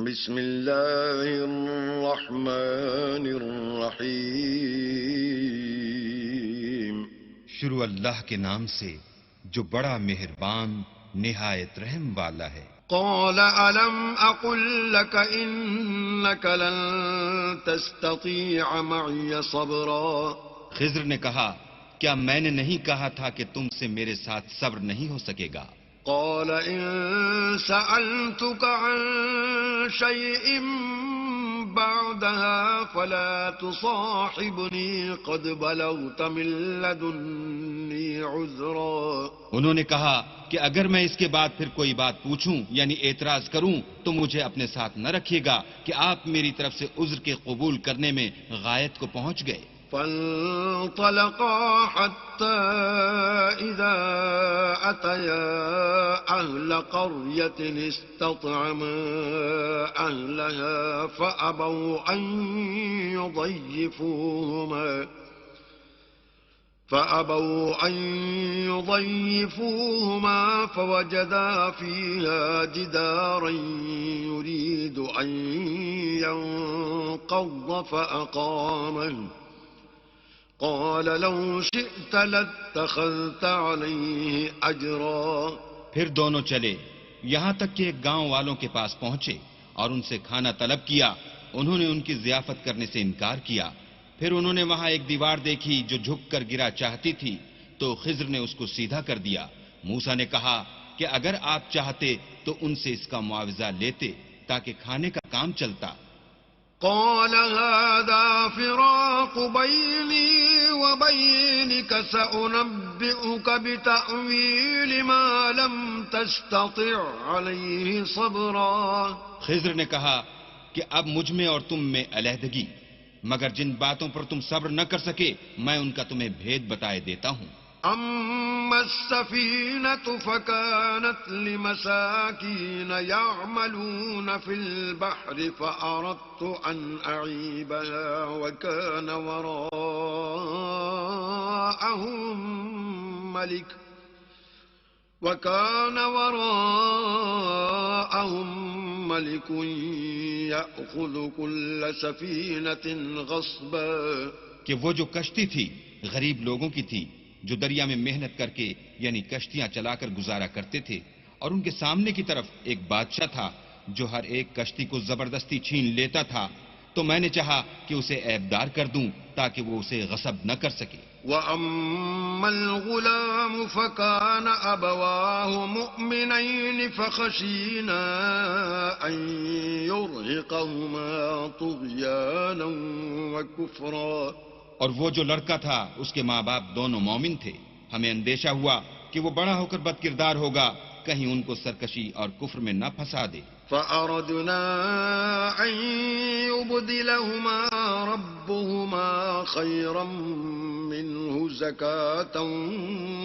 بسم اللہ الرحمن الرحیم۔ شروع اللہ کے نام سے جو بڑا مہربان نہایت رحم والا ہے۔ قال ألم أقل لك إنك لن تستطيع معي صبرا۔ خضر نے کہا کیا میں نے نہیں کہا تھا کہ تم سے میرے ساتھ صبر نہیں ہو سکے گا؟ قال إن سألتك عن شيء بعدها فلا تصاحبني قد بلغت من لدني عذرا۔ انہوں نے کہا کہ اگر میں اس کے بعد پھر کوئی بات پوچھوں یعنی اعتراض کروں تو مجھے اپنے ساتھ نہ رکھیے گا کہ آپ میری طرف سے عذر کے قبول کرنے میں غایت کو پہنچ گئے۔ فانطلقا حتى إذا أتيا أهل قرية استطعما أهلها فأبوا أن يضيفوهما فوجدا فيها جدارا يريد أن ينقض فأقامه قال لو شئت لاتخذت عليه أجرا۔ پھر دونوں چلے یہاں تک کہ ایک گاؤں والوں کے پاس پہنچے اور ان سے کھانا طلب کیا۔ انہوں نے ان کی ضیافت کرنے سے انکار کیا۔ پھر انہوں نے وہاں ایک دیوار دیکھی جو جھک کر گرا چاہتی تھی تو خضر نے اس کو سیدھا کر دیا۔ موسیٰ نے کہا کہ اگر آپ چاہتے تو ان سے اس کا معاوضہ لیتے تاکہ کھانے کا کام چلتا۔ قال هذا فراق بيني وبينك سأنبئك بتأويل ما لم تستطع عليه صبرا۔ خضر نے کہا کہ اب مجھ میں اور تم میں علیحدگی، مگر جن باتوں پر تم صبر نہ کر سکے میں ان کا تمہیں بھید بتائے دیتا ہوں۔ أما السفينة فكانت لمساكين يعملون في البحر فأردت أن أعيبها وكان وراءهم ملك يأخذ كل سفينة غصبا۔ کہ وہ جو کشتی تھی غریب لوگوں کی تھی جو دریا میں محنت کر کے یعنی کشتیاں چلا کر گزارا کرتے تھے، اور ان کے سامنے کی طرف ایک بادشاہ تھا جو ہر ایک کشتی کو زبردستی چھین لیتا تھا، تو میں نے چاہا کہ اسے عیبدار کر دوں تاکہ وہ اسے غصب نہ کر سکے۔ وَأَمَّا الْغُلَامُ فَكَانَ أَبَوَاهُ مُؤْمِنَيْنِ فَخَشِينَا أَن يُرْهِقَهُمَا طُغْيَانًا وَكُفْرًا۔ اور وہ جو لڑکا تھا اس کے ماں باپ دونوں مومن تھے، ہمیں اندیشہ ہوا کہ وہ بڑا ہو کر بد کردار ہوگا، کہیں ان کو سرکشی اور کفر میں نہ پھنسا دے۔ فَأَرَدْنَا أَن يُبْدِلَهُمَا رَبُّهُمَا خَيْرًا مِّنْهُ زَكَاةً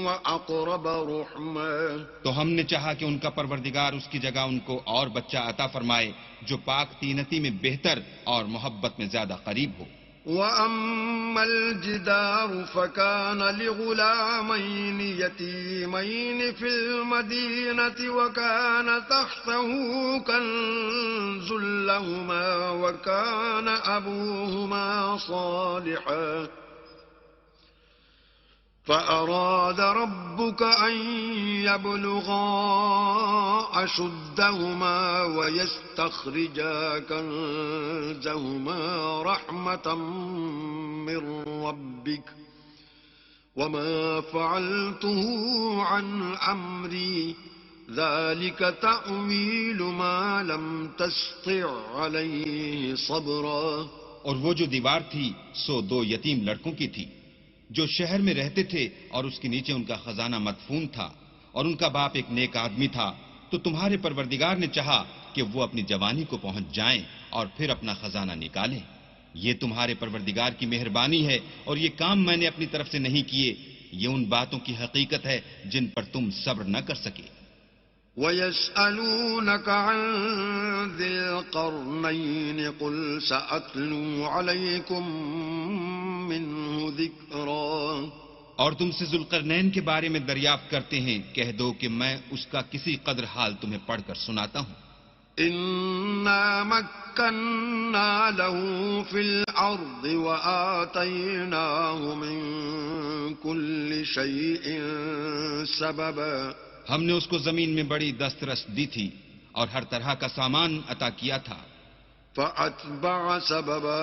وَأَقْرَبَ رُحْمًا۔ تو ہم نے چاہا کہ ان کا پروردگار اس کی جگہ ان کو اور بچہ عطا فرمائے جو پاک تینتی میں بہتر اور محبت میں زیادہ قریب ہو۔ وَأَمَّا الْجِدَارُ فَكَانَ لِغُلَامَيْنِ يَتِيمَيْنِ فِي الْمَدِينَةِ وَكَانَ تَحْتَهُ كَنزٌ لَّهُمَا وَكَانَ أَبُوهُمَا صَالِحًا فَأَرَادَ رَبُّكَ أَن يَبْلُغَا أَشُدَّهُمَا وَيَسْتَخْرِجَا كَنزَهُمَا رَحْمَةً مِّن رَّبِّكَ وَمَا فَعَلْتُهُ عَنْ أَمْرِي ذَلِكَ تَأْوِيلُ مَا لَمْ تَسْطِع عَلَيْهِ صَبْرًا۔ اور وہ جو دیوار تھی سو دو یتیم لڑکوں کی تھی جو شہر میں رہتے تھے اور اس کے نیچے ان کا خزانہ مدفون تھا، اور ان کا باپ ایک نیک آدمی تھا، تو تمہارے پروردگار نے چاہا کہ وہ اپنی جوانی کو پہنچ جائیں اور پھر اپنا خزانہ نکالیں۔ یہ تمہارے پروردگار کی مہربانی ہے، اور یہ کام میں نے اپنی طرف سے نہیں کیے، یہ ان باتوں کی حقیقت ہے جن پر تم صبر نہ کر سکے۔ وَيَسْأَلُونَكَ عَن ذِي الْقَرْنَيْنِ قُلْ سَأَتْلُو عَلَيْكُم مِّنْهُ ذِكْرًا۔ اور تم سے ذوالقرنین کے بارے میں دریافت کرتے ہیں، کہہ دو کہ میں اس کا کسی قدر حال تمہیں پڑھ کر سناتا ہوں۔ إنا مكنا له في الأرض وآتيناه من كل شيء سببا. ہم نے اس کو زمین میں بڑی دسترس دی تھی اور ہر طرح کا سامان عطا کیا تھا. فأتبع سببا.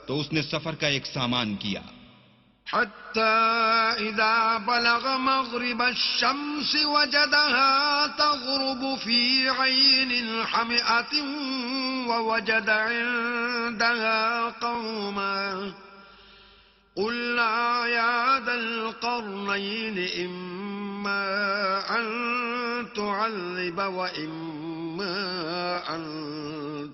تو اس نے سفر کا ایک سامان کیا. حتى إذا بلغ مغرب الشمس وجدها تغرب في عين حمئة ووجد عندها قوما قلنا يا ذا القرنين إما أن تعذب وإما أن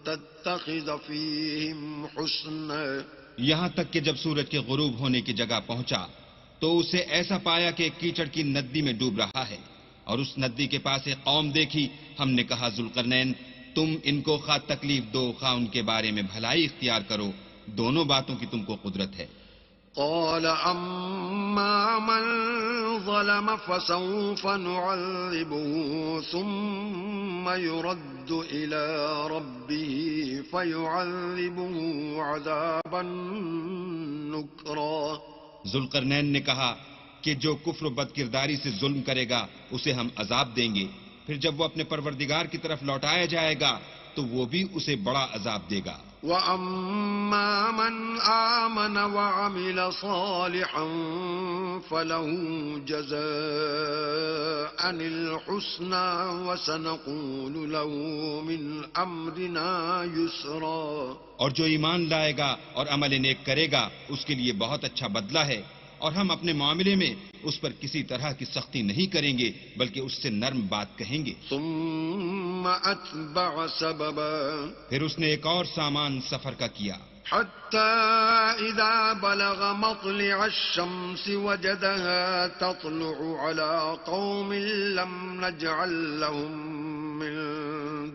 تتخذ فيهم حسنا. یہاں تک کہ جب سورج کے غروب ہونے کی جگہ پہنچا تو اسے ایسا پایا کہ ایک کیچڑ کی ندی میں ڈوب رہا ہے اور اس ندی کے پاس ایک قوم دیکھی. ہم نے کہا ذوالقرنین تم ان کو خواہ تکلیف دو خواہ ان کے بارے میں بھلائی اختیار کرو، دونوں باتوں کی تم کو قدرت ہے. قال أما من ظلم فسوف نعذبه ثم يرد إلى ربه فيعذبه عذابا نكرا. ذوالقرنین نے کہا کہ جو کفر و بد کرداری سے ظلم کرے گا اسے ہم عذاب دیں گے، پھر جب وہ اپنے پروردگار کی طرف لوٹایا جائے گا تو وہ بھی اسے بڑا عذاب دے گا. وَأَمَّا مَنْ آمَنَ وَعَمِلَ صَالِحًا فَلَهُ جَزَاءً الْحُسْنَى وَسَنَقُولُ لَهُ مِنْ أَمْرِنَا يُسْرًا. اور جو ایمان لائے گا اور عمل نیک کرے گا اس کے لیے بہت اچھا بدلہ ہے، اور ہم اپنے معاملے میں اس پر کسی طرح کی سختی نہیں کریں گے بلکہ اس سے نرم بات کہیں گے. ثُمَّ أَتْبَعَ سَبَبًا. پھر اس نے ایک اور سامان سفر کا کیا. حتى إذا بلغ مطلع الشمس وجدها تطلع على قوم لم نجعل لهم من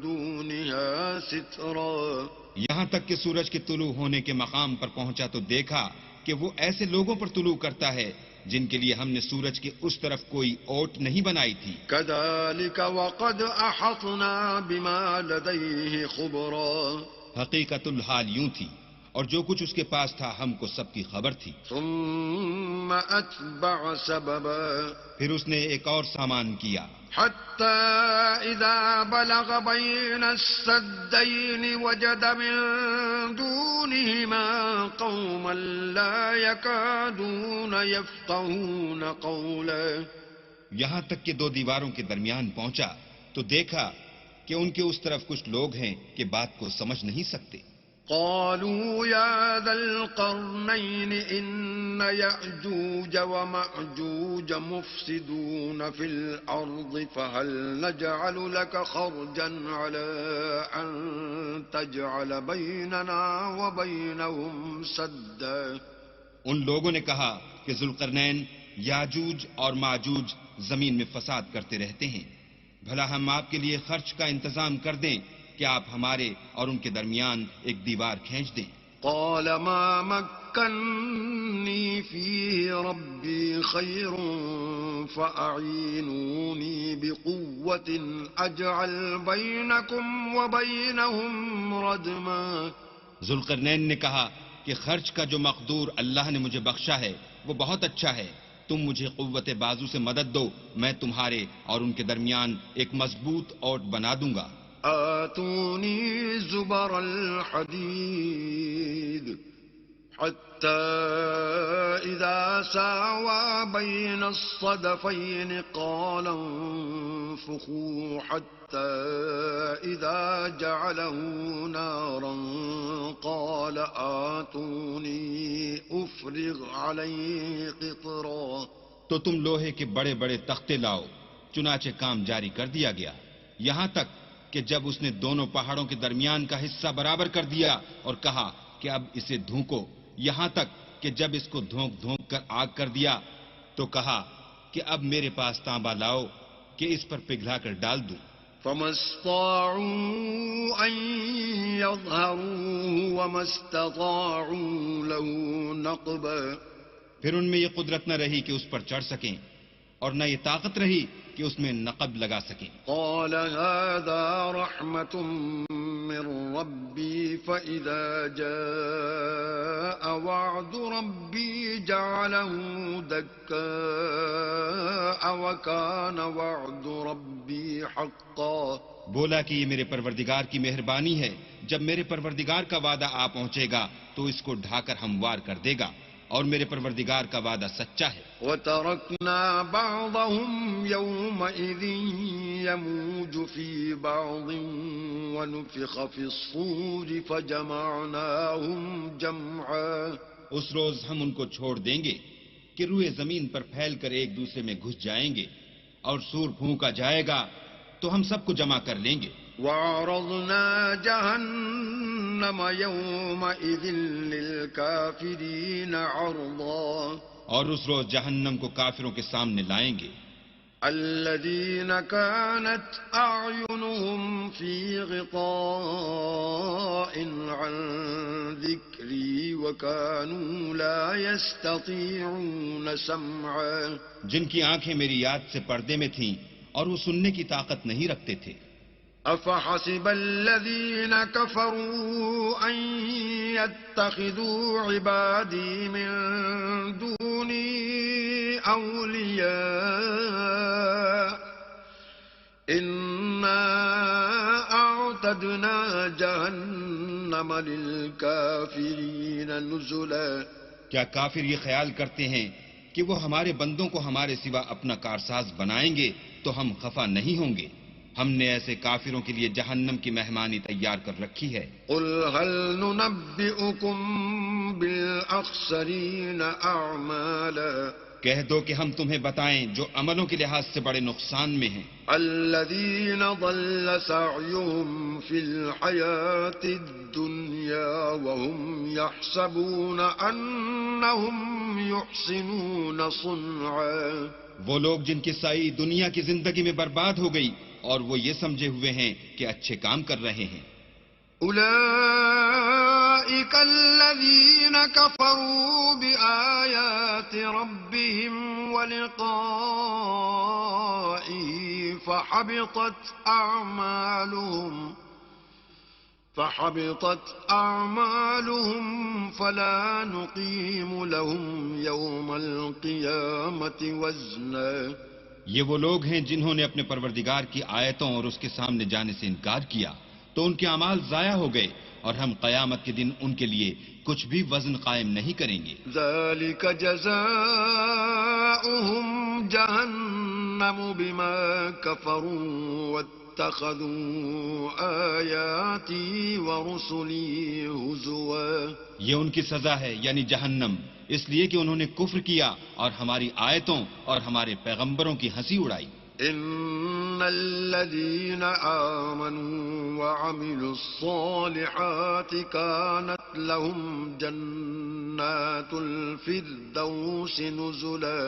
دونها سترا. یہاں تک کہ سورج کے طلوع ہونے کے مقام پر پہنچا تو دیکھا کہ وہ ایسے لوگوں پر طلوع کرتا ہے جن کے لیے ہم نے سورج کے اس طرف کوئی اوٹ نہیں بنائی تھی. كذلك وقد أحطنا بما لديه خبرا. حقیقت الحال یوں تھی اور جو کچھ اس کے پاس تھا ہم کو سب کی خبر تھی. ثم أتبع سببا. پھر اس نے ایک اور سامان کیا. حتى إذا بلغ بين السدين وجد من دونهما قوما لا يكادون يفقهون قولا. یہاں تک کہ دو دیواروں کے درمیان پہنچا تو دیکھا کہ ان کے اس طرف کچھ لوگ ہیں کہ بات کو سمجھ نہیں سکتے. قالوا يا ذا القرنين إن يأجوج ومأجوج مفسدون في الأرض فهل نجعل لك خرجا على أن تجعل بيننا وبينهم سدا. ان لوگوں نے کہا کہ ذوالقرنین یاجوج اور ماجوج زمین میں فساد کرتے رہتے ہیں، بھلا ہم آپ کے لیے خرچ کا انتظام کر دیں کہ آپ ہمارے اور ان کے درمیان ایک دیوار کھینچ دیں. قال ما مكنني فيه ربي خير فأعينوني بقوة أجعل بينكم وبينهم ردما. ذوالقرنین نے کہا کہ خرچ کا جو مقدور اللہ نے مجھے بخشا ہے وہ بہت اچھا ہے، تم مجھے قوت بازو سے مدد دو، میں تمہارے اور ان کے درمیان ایک مضبوط اوٹ بنا دوں گا. آتوني زبر الحديد حتى إذا ساوى بين الصدفين قال انفخوا حتى إذا جعله نارا قال آتوني أفرغ عليه قطرا. تو تم لوہے کے بڑے بڑے تختے لاؤ. چنانچہ کام جاری کر دیا گیا یہاں تک کہ جب اس نے دونوں پہاڑوں کے درمیان کا حصہ برابر کر دیا اور کہا کہ اب اسے دھونکو، یہاں تک کہ جب اس کو دھونک دھونک کر آگ کر دیا تو کہا کہ اب میرے پاس تانبا لاؤ کہ اس پر پگھلا کر ڈال دوں. فما استطاعوا أن يظهروه وما استطاعوا له نقبا. پھر ان میں یہ قدرت نہ رہی کہ اس پر چڑھ سکیں اور نہ یہ طاقت رہی کہ اس میں نقب لگا سکیں. قال هذا رحمة من ربي فإذا جاء وعد ربي جعله دكاء وكان وعد ربي حقا. بولا کہ یہ میرے پروردگار کی مہربانی ہے، جب میرے پروردگار کا وعدہ آ پہنچے گا تو اس کو ڈھا کر ہموار کر دے گا، اور میرے پروردگار کا وعدہ سچا ہے. وَتَرَكْنَا بَعْضَهُمْ يَوْمَئِذٍ يَمُوجُ فِي بَعْضٍ وَنُفِخَ فِي الصُّورِ فَجَمَعْنَاهُمْ جَمْعًا. اس روز ہم ان کو چھوڑ دیں گے کہ روئے زمین پر پھیل کر ایک دوسرے میں گھس جائیں گے، اور سور پھونکا جائے گا تو ہم سب کو جمع کر لیں گے. وَعَرَضْنَا جَهَنَّمَ يَوْمَئِذٍ لِلْكَافِرِينَ عَرْضًا. اور اس روز جہنم کو کافروں کے سامنے لائیں گے. الَّذِينَ كَانَتْ أَعْيُنُهُمْ فِي غِطَاءٍ عَنْ ذِكْرِي وَكَانُوا لَا يَسْتَطِيعُونَ سَمْعًا. جن کی آنکھیں میری یاد سے پردے میں تھیں اور وہ سننے کی طاقت نہیں رکھتے تھے. أَفَحَسِبَ الَّذِينَ كَفَرُوا أَن يَتَّخِذُوا عِبَادِي مِن دُونِي أَوْلِيَاءَ إِنَّا أَعْتَدْنَا جَهَنَّمَ لِلْكَافِرِينَ نُزُلًا. کیا کافر یہ خیال کرتے ہیں کہ وہ ہمارے بندوں کو ہمارے سوا اپنا کارساز بنائیں گے تو ہم خفا نہیں ہوں گے؟ ہم نے ایسے کافروں کے لیے جہنم کی مہمانی تیار کر رکھی ہے. قل هل ننبئكم بالأخسرين أعمالا. کہہ دو کہ ہم تمہیں بتائیں جو عملوں کے لحاظ سے بڑے نقصان میں ہیں. الذين ضل سعيهم في الحياة الدنيا وهم يحسبون أنهم يحسنون صنعا. وہ لوگ جن کی سائی دنیا کی زندگی میں برباد ہو گئی اور وہ یہ سمجھے ہوئے ہیں کہ اچھے کام کر رہے ہیں. أولئك الذين كفروا بآيات ربهم ولقائه فحبطت أعمالهم فلا نقيم لهم يوم القيامة وزنا. یہ وہ لوگ ہیں جنہوں نے اپنے پروردگار کی آیتوں اور اس کے سامنے جانے سے انکار کیا تو ان کے اعمال ضائع ہو گئے، اور ہم قیامت کے دن ان کے لیے کچھ بھی وزن قائم نہیں کریں گے. ذلك جزاؤهم جهنم بما كفروا واتخذوا آياتي ورسلي هزوا. یہ ان کی سزا ہے یعنی جہنم، اس لیے کہ انہوں نے کفر کیا اور ہماری آیتوں اور ہمارے پیغمبروں کی ہنسی اڑائی. ان الذين آمنوا وعملوا الصالحات كانت لهم جنات الفردوس نزلا.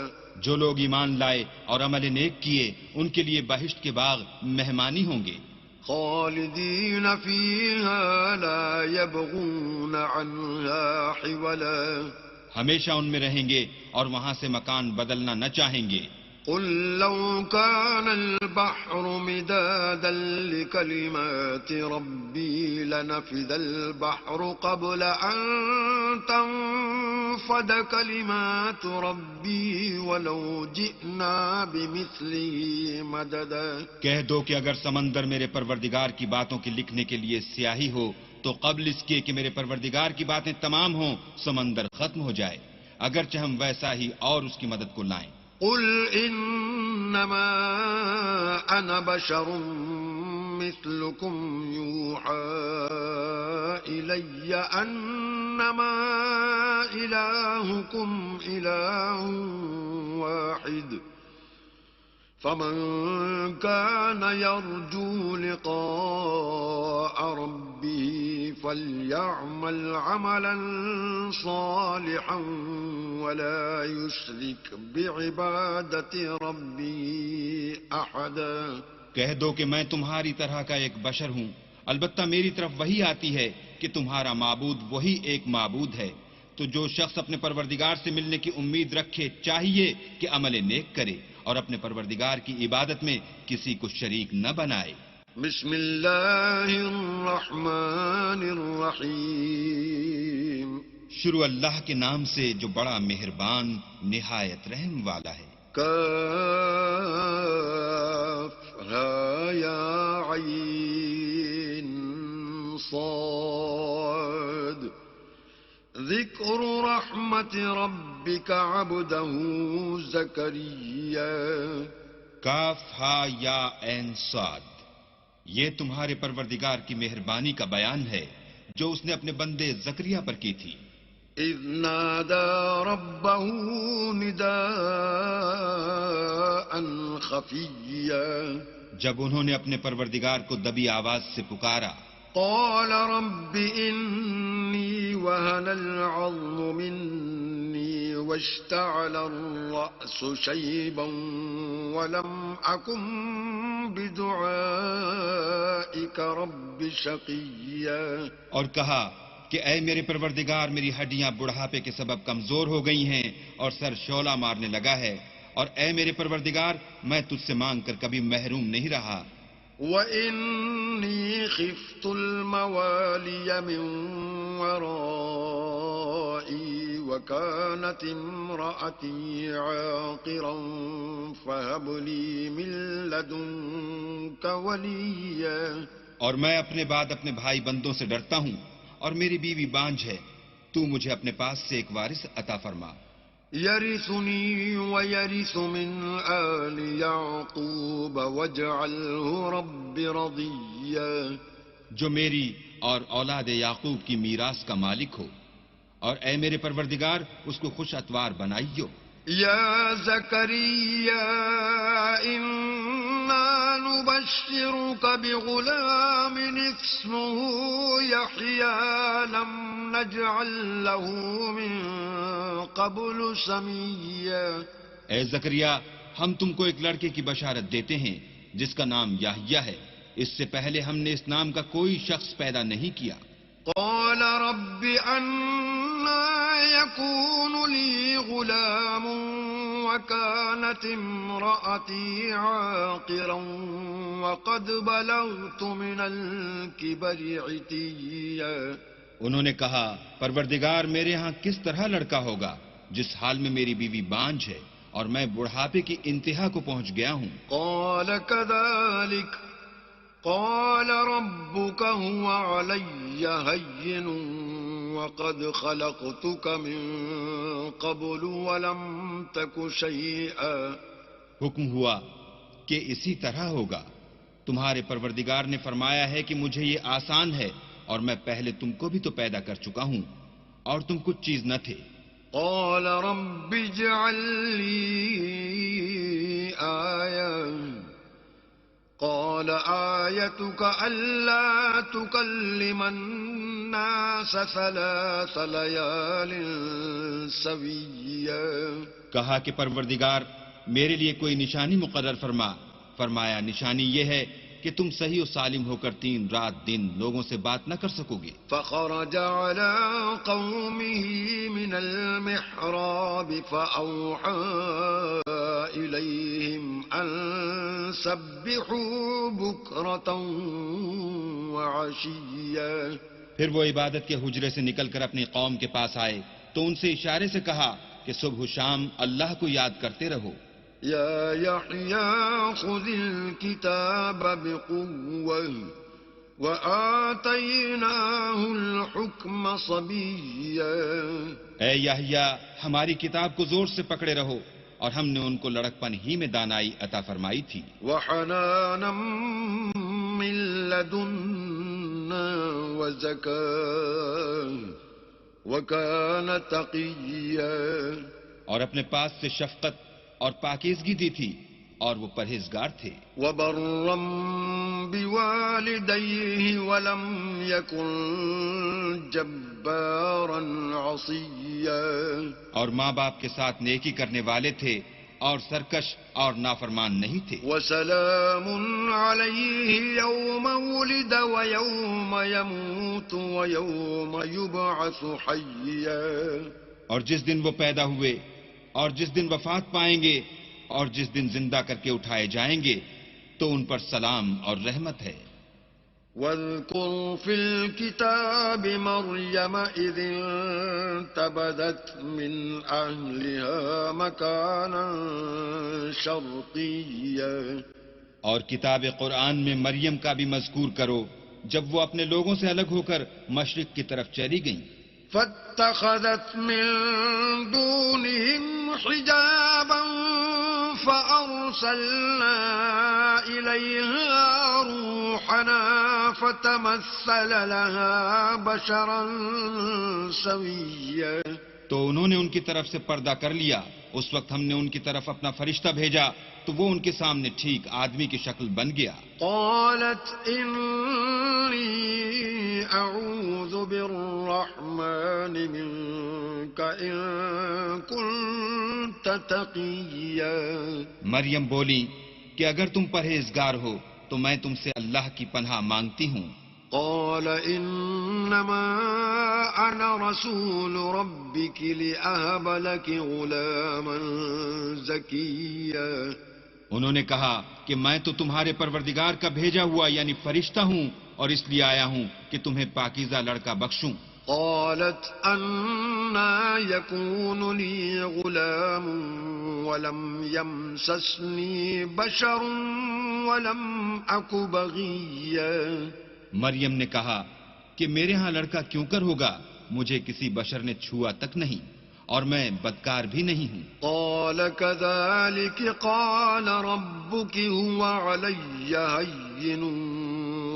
جو لوگ ایمان لائے اور عمل نیک کیے ان کے لیے بہشت کے باغ مہمانی ہوں گے. خالدين فيها لا يبغون عنها حولا. ہمیشہ ان میں رہیں گے اور وہاں سے مکان بدلنا نہ چاہیں گے. قل لو كان البحر مدادا لكلمات ربي لنفذ البحر قبل أن تنفد كلمات ربي ولو جئنا بمثله مددا. کہہ دو کہ اگر سمندر میرے پروردگار کی باتوں کے لکھنے کے لیے سیاہی ہو تو قبل اس کے کہ میرے پروردگار کی باتیں تمام ہوں سمندر ختم ہو جائے، اگرچہ ہم ویسا ہی اور اس کی مدد کو لائیں. قل إنما أنا بشر مثلكم يوحى إلي أنما إلهكم إله واحد فمن كان يرجو لقاء ربه فليعمل عملا صالحا ولا يشرك بعبادة ربه أحدا. کہہ دو کہ میں تمہاری طرح کا ایک بشر ہوں، البتہ میری طرف وہی آتی ہے کہ تمہارا معبود وہی ایک معبود ہے، تو جو شخص اپنے پروردگار سے ملنے کی امید رکھے چاہیے کہ عمل نیک کرے اور اپنے پروردگار کی عبادت میں کسی کو شریک نہ بنائے۔ بسم اللہ الرحمن الرحیم۔ شروع اللہ کے نام سے جو بڑا مہربان نہایت رحم والا ہے۔ کاف ہا یا عین صاد ذکر رحمت ربک عبدہ زکریا۔ کاف ہا یا عین صاد، یہ تمہارے پروردگار کی مہربانی کا بیان ہے جو اس نے اپنے بندے زکریا پر کی تھی۔ اذ نادى ربه نداء خفيا، جب انہوں نے اپنے پروردگار کو دبی آواز سے پکارا۔ قال رب إني وهن العظم مني واشتعل الرأس شيبا ولم أكن بدعائك رب شقيا۔ اور کہا کہ اے میرے پروردگار، میری ہڈیاں بڑھاپے کے سبب کمزور ہو گئی ہیں اور سر شعلہ مارنے لگا ہے، اور اے میرے پروردگار، میں تجھ سے مانگ کر کبھی محروم نہیں رہا۔ وَإِنِّي خِفْتُ الْمَوَالِيَ مِنْ وَرَائِي وَكَانَتِ امْرَأَتِي عَاقِرًا فَهَبْ لِي مِنْ لَدُنْكَ وَلِيًّا۔ اور میں اپنے بعد اپنے بھائی بندوں سے ڈرتا ہوں، اور میری بیوی بانجھ ہے، تو مجھے اپنے پاس سے ایک وارث عطا فرما۔ يرثني ويرث من آل يعقوب واجعله رب رضيا۔ جو میری اور اولاد یعقوب کی میراث کا مالک ہو، اور اے میرے پروردگار اس کو خوش اتوار بنائیو۔ يا زكريا إنا نبشرك بغلام اسمه يحيى لم نجعل له من قبل سميا۔ اے زکریا، ہم تم کو ایک لڑکے کی بشارت دیتے ہیں جس کا نام یحییٰ ہے، اس سے پہلے ہم نے اس نام کا کوئی شخص پیدا نہیں کیا۔ قال رب أنا يكون لي غلام وكانت امرأتي عاقرا وقد بلغت من الكبر عتيا۔ انہوں نے کہا، پروردگار، میرے ہاں کس طرح لڑکا ہوگا جس حال میں میری بیوی بانجھ ہے اور میں بڑھاپے کی انتہا کو پہنچ گیا ہوں۔ قال كذلك قال ربك هو علي هين وقد خلقتك من قبل ولم تك شيئا۔ حکم ہوا کہ اسی طرح ہوگا، تمہارے پروردگار نے فرمایا ہے کہ مجھے یہ آسان ہے، اور میں پہلے تم کو بھی تو پیدا کر چکا ہوں اور تم کچھ چیز نہ تھے۔ قال رب اجعل لي آية قال آيتك ألا تكلم الناس 3 ليال سويا۔ کہا کہ پروردگار میرے لیے کوئی نشانی مقرر فرما۔ فرمایا، نشانی یہ ہے کہ تم صحیح و سالم ہو کر 3 رات دن لوگوں سے بات نہ کر سکو گے۔ فخرج على قومه من المحراب فأوحى إليهم أن سبحوا بكرة وعشيا۔ پھر وہ عبادت کے حجرے سے نکل کر اپنی قوم کے پاس آئے تو ان سے اشارے سے کہا کہ صبح و شام اللہ کو یاد کرتے رہو۔ يا يحيى خذ الكتاب بقوة وآتيناه الحكم صبيا۔ اے یحییٰ، ہماری کتاب کو زور سے پکڑے رہو، اور ہم نے ان کو لڑکپن ہی میں دانائی عطا فرمائی تھی۔ وحنانا من لدنا وزكاة وكان تقيا۔ اور اپنے پاس سے شفقت اور پاکیزگی دی تھی، اور وہ پرہیزگار تھے۔ وبرا بوالديه ولم يكن جبارا عصيا۔ اور ماں باپ کے ساتھ نیکی کرنے والے تھے اور سرکش اور نافرمان نہیں تھے۔ وسلام عليه يوم ولد ويوم يموت ويوم يبعث حيا۔ اور جس دن وہ پیدا ہوئے اور جس دن وفات پائیں گے اور جس دن زندہ کر کے اٹھائے جائیں گے تو ان پر سلام اور رحمت ہے۔ واذكر في الكتاب مريم إذ انتبذت من أهلها مكانا شرقيا، اور کتاب قرآن میں مریم کا بھی مذکور کرو جب وہ اپنے لوگوں سے الگ ہو کر مشرق کی طرف چلی گئیں۔ فاتخذت من دونهم حجابا فأرسلنا إليها روحنا فتمثل لها بشرا سويا، تو انہوں نے ان کی طرف سے پردہ کر لیا۔ اس وقت ہم نے ان کی طرف اپنا فرشتہ بھیجا تو وہ ان کے سامنے ٹھیک آدمی کی شکل بن گیا۔ قالت إني أعوذ بالرحمن منك إن كنت تقيا، مریم بولی کہ اگر تم پرہیزگار ہو تو میں تم سے اللہ کی پناہ مانگتی ہوں۔ قال إنما أنا رسول ربك لأهب لك غلاما زكيا، انہوں نے کہا کہ میں تو تمہارے پروردگار کا بھیجا ہوا یعنی فرشتہ ہوں اور اس لیے آیا ہوں کہ تمہیں پاکیزہ لڑکا بخشوں۔ قالت أنا يكون لي غلام ولم يمسسني بشر ولم أك بغيا، مریم نے کہا کہ میرے ہاں لڑکا کیوں کر ہوگا، مجھے کسی بشر نے چھوا تک نہیں اور میں بدکار بھی نہیں ہوں۔ قال كذلك قال ربك هو علي هين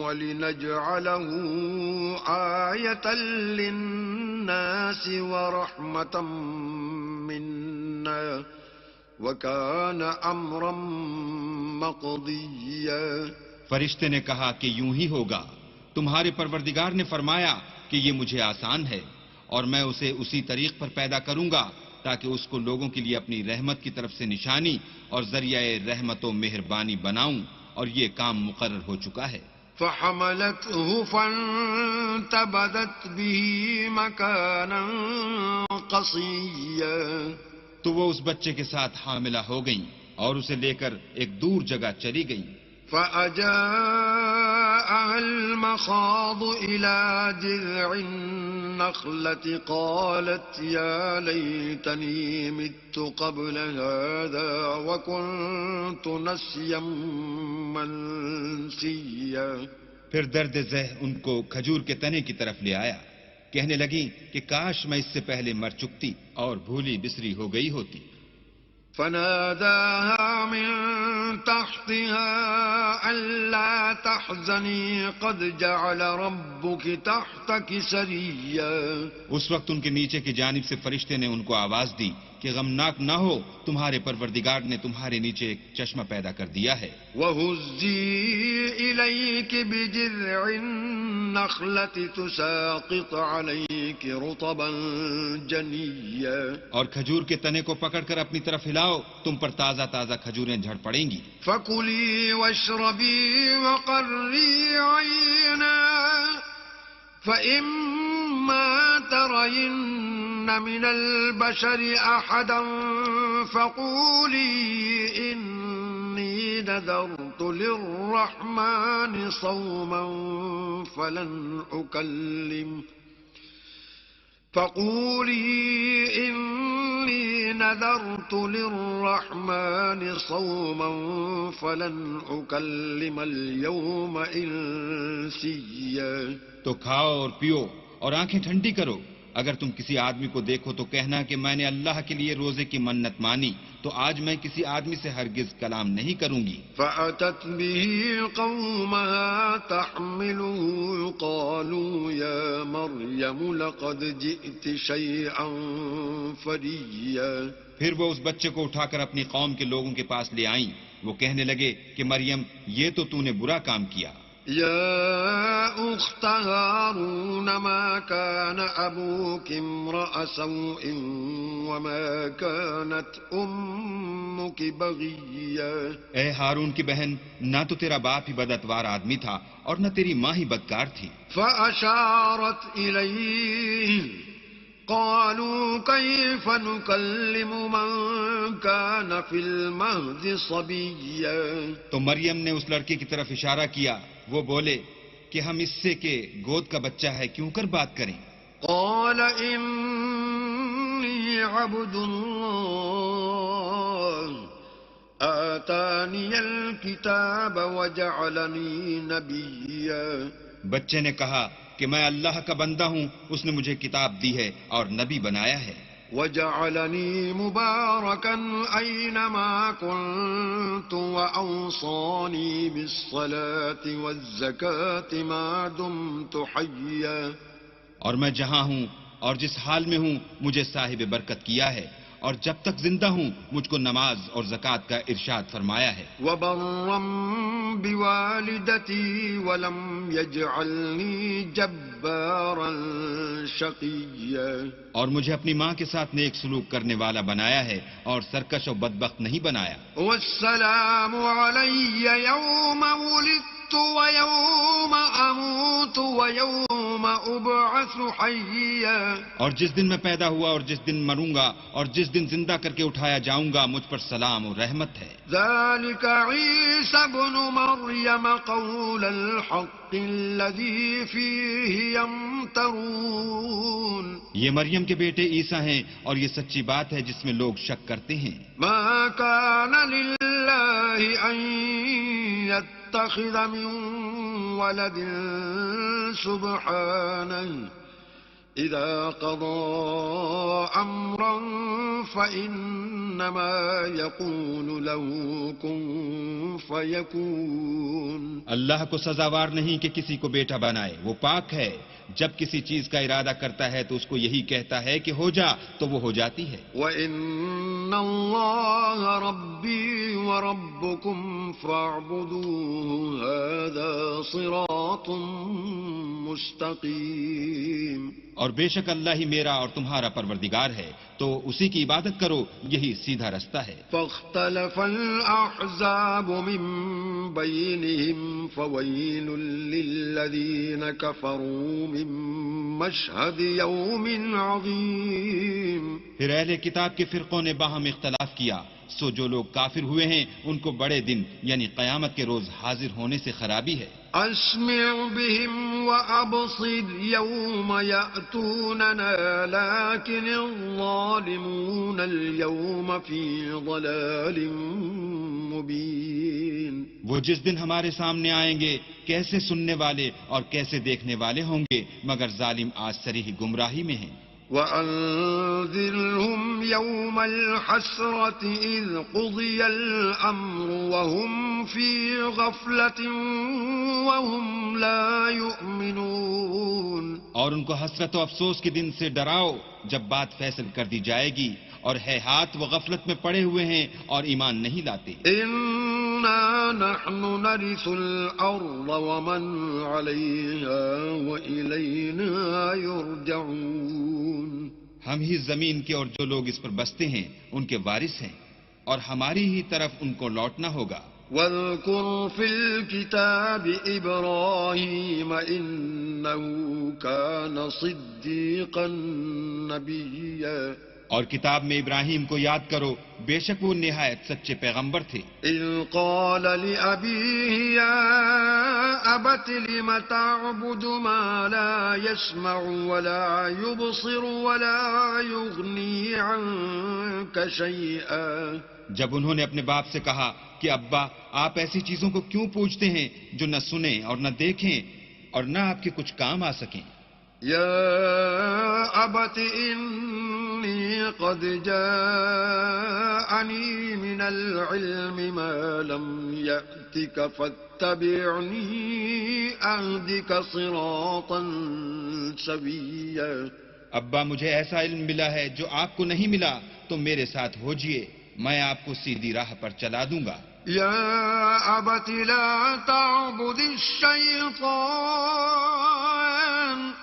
ولنجعله آية للناس ورحمة منا وكان أمرا مقضيا۔ فرشتے نے کہا کہ یوں ہی ہوگا، تمہارے پروردگار نے فرمایا کہ یہ مجھے آسان ہے اور میں اسے اسی طریق پر پیدا کروں گا تاکہ اس کو لوگوں کے لیے اپنی رحمت کی طرف سے نشانی اور ذریعہ رحمت و مہربانی بناؤں، اور یہ کام مقرر ہو چکا ہے۔ فحملته فانتبذت به مكانا قصيا، تو وہ اس بچے کے ساتھ حاملہ ہو گئیں اور اسے لے کر ایک دور جگہ چلی گئیں۔ فأجاءها المخاض إلى جذع النخلة قالت يا ليتني مت قبل هذا وكنت نسيا منسيا، پھر درد ذہ ان کو کھجور کے تنے کی طرف لے آیا، کہنے لگی کہ کاش میں اس سے پہلے مر چکتی اور بھولی بسری ہو گئی ہوتی۔ فناداها من تحتها ألا تحزني قد جعل ربك تحتك سريا، اس وقت ان کے نیچے کی جانب سے فرشتے نے ان کو آواز دی کہ غمناک نہ ہو، تمہارے پروردگار نے تمہارے نیچے ایک چشمہ پیدا کر دیا ہے۔ وَهُزِّي إِلَيْكِ بِجِذْعِ النَّخْلَةِ تُسَاقِطْ عَلَيْكِ رُطَبًا جَنِيًّا، اور کھجور کے تنے کو پکڑ کر اپنی طرف ہلاؤ، تم پر تازہ تازہ کھجوریں جھڑ پڑیں گی۔ فَكُلِي وَاشْرَبِي وَقَرِّي عَيْنًا فَإِمَّا تَرَيِنَّ مِنَ الْبَشَرِ أَحَدًا فَقُولِي إِنِّي نَذَرْتُ لِلرَّحْمَنِ صَوْمًا فَلَنْ أُكَلِّمَ الْيَوْمَ إِنسِيًّا، تو کھاؤ اور پیو اور آنکھیں ٹھنڈی کرو، اگر تم کسی آدمی کو دیکھو تو کہنا کہ میں نے اللہ کے لیے روزے کی منت مانی، تو آج میں کسی آدمی سے ہرگز کلام نہیں کروں گی۔ فَأَتَتْ بِهِ قَوْمَهَا تَحْمِلُهُ قَالُوا يَا مَرْيَمُ لَقَدْ جِئْتِ شَيْئًا فَرِيًّا، پھر وہ اس بچے کو اٹھا کر اپنی قوم کے لوگوں کے پاس لے آئیں، وہ کہنے لگے کہ مریم یہ تو نے برا کام کیا۔ يا أخت هارون ما كان أبوك امرأ سوء وما كانت أمك بغيا، اے ہارون کی بہن، نہ تو تیرا باپ ہی بداتوار آدمی تھا اور نہ تیری ماں ہی بدکار تھی۔ فأشارت إليه قالوا كيف نكلم من كان في المهد صبيا. تو مریم نے اس لڑکے کی طرف اشارہ کیا. وہ بولے کہ ہم اس سے کہ گود کا بچہ ہے کیوں کر بات کریں. قال إني عبد الله آتاني الكتاب وجعلني نبيا. بچے نے کہا کہ میں اللہ کا بندہ ہوں، اس نے مجھے کتاب دی ہے اور نبی بنایا ہے. وجعلني مباركا أينما كنت وأوصاني بالصلاة والزكاة ما دمت حيا. اور میں جہاں ہوں اور جس حال میں ہوں مجھے صاحب برکت کیا ہے، اور جب تک زندہ ہوں مجھ کو نماز اور زکوٰۃ کا ارشاد فرمایا ہے. وبرا بوالدتي ولم يجعلني جبارا شقيا. اور مجھے اپنی ماں کے ساتھ نیک سلوک کرنے والا بنایا ہے اور سرکش و بدبخت نہیں بنایا. والسلام علي يوم ولدت ويوم أموت ويوم أبعث حيا. اور جس دن میں پیدا ہوا اور جس دن مروں گا اور جس دن زندہ کر کے اٹھایا جاؤں گا مجھ پر سلام و رحمت ہے. ذلك عيسى ابن مريم قول الحق الذي فيه يمترون. یہ مریم کے بیٹے عیسیٰ ہیں اور یہ سچی بات ہے جس میں لوگ شک کرتے ہیں. ما كان لله أن يتخذ من ولد سبحانه إذا قضى أمرا فإنما يقول له كن فيكون. اللہ کو سزاوار نہیں کہ کسی کو بیٹا بنائے، وہ پاک ہے. جب کسی چیز کا ارادہ کرتا ہے تو اس کو یہی کہتا ہے کہ ہو جا تو وہ ہو جاتی ہے. وَإِنَّ اللَّهَ رَبِّي وَرَبُّكُمْ فَاعْبُدُوهُ هَذَا صِرَاطٌ مُسْتَقِيمٌ. اور بے شک اللہ ہی میرا اور تمہارا پروردگار ہے، تو اسی کی عبادت کرو، یہی سیدھا رستہ ہے. فاختلف الأحزاب من بينهم فويل للذين كفروا من مشهد يوم عظيم. پھر اہل کتاب کے فرقوں نے باہم اختلاف کیا، سو جو لوگ کافر ہوئے ہیں ان کو بڑے دن یعنی قیامت کے روز حاضر ہونے سے خرابی ہے. أسمع بهم وأبصر يوم يأتوننا لكن الظالمون اليوم في ضلال مبين. وہ جس دن ہمارے سامنے آئیں گے کیسے سننے والے اور کیسے دیکھنے والے ہوں گے، مگر ظالم آج صریح گمراہی میں ہیں. وأنذرهم يوم الحسرة إذ قضي الأمر وهم في غفلة وهم لا يؤمنون. اور ان کو حسرت و افسوس کے دن سے ڈراؤ جب بات فیصل کر دی جائے گی اور ہے ہاتھ وہ غفلت میں پڑے ہوئے ہیں اور ایمان نہیں لاتے. إنا نحن نرث الأرض ومن عليها وإلينا يرجعون. ہم ہی زمین کے اور جو لوگ اس پر بستے ہیں ان کے وارث ہیں اور ہماری ہی طرف ان کو لوٹنا ہوگا. واذكر في الكتاب إبراهيم إنه كان صديقا نبيا. اور کتاب میں ابراہیم کو یاد کرو، بے شک وہ نہایت سچے پیغمبر تھے. إذ قال لأبيه يا أبت لم تعبد ما لا يسمع ولا يبصر ولا يغني عنك شيئا. جب انہوں نے اپنے باپ سے کہا کہ ابا آپ ایسی چیزوں کو کیوں پوچھتے ہیں جو نہ سنیں اور نہ دیکھیں اور نہ آپ کے کچھ کام آ سکیں. يا أبت إني قد جاءني من العلم ما لم يأتك فاتبعني أهدك صراطا سويا. ابا مجھے ایسا علم ملا ہے جو آپ کو نہیں ملا، تو میرے ساتھ ہوجئے، میں آپ کو سیدھی راہ پر چلا دوں گا. يا أبت لا تعبد الشيطان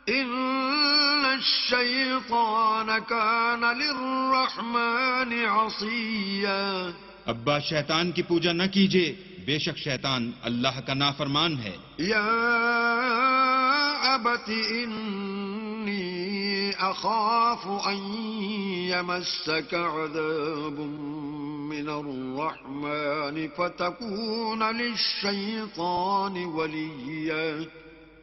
إن الشيطان كان للرحمن عصيا. ابا شیطان کی پوجا نہ کیجیے، بے شک شیطان اللہ کا نافرمان ہے. يا أبت إني أخاف أن يمسك عذاب من الرحمن فتكون للشيطان وليا.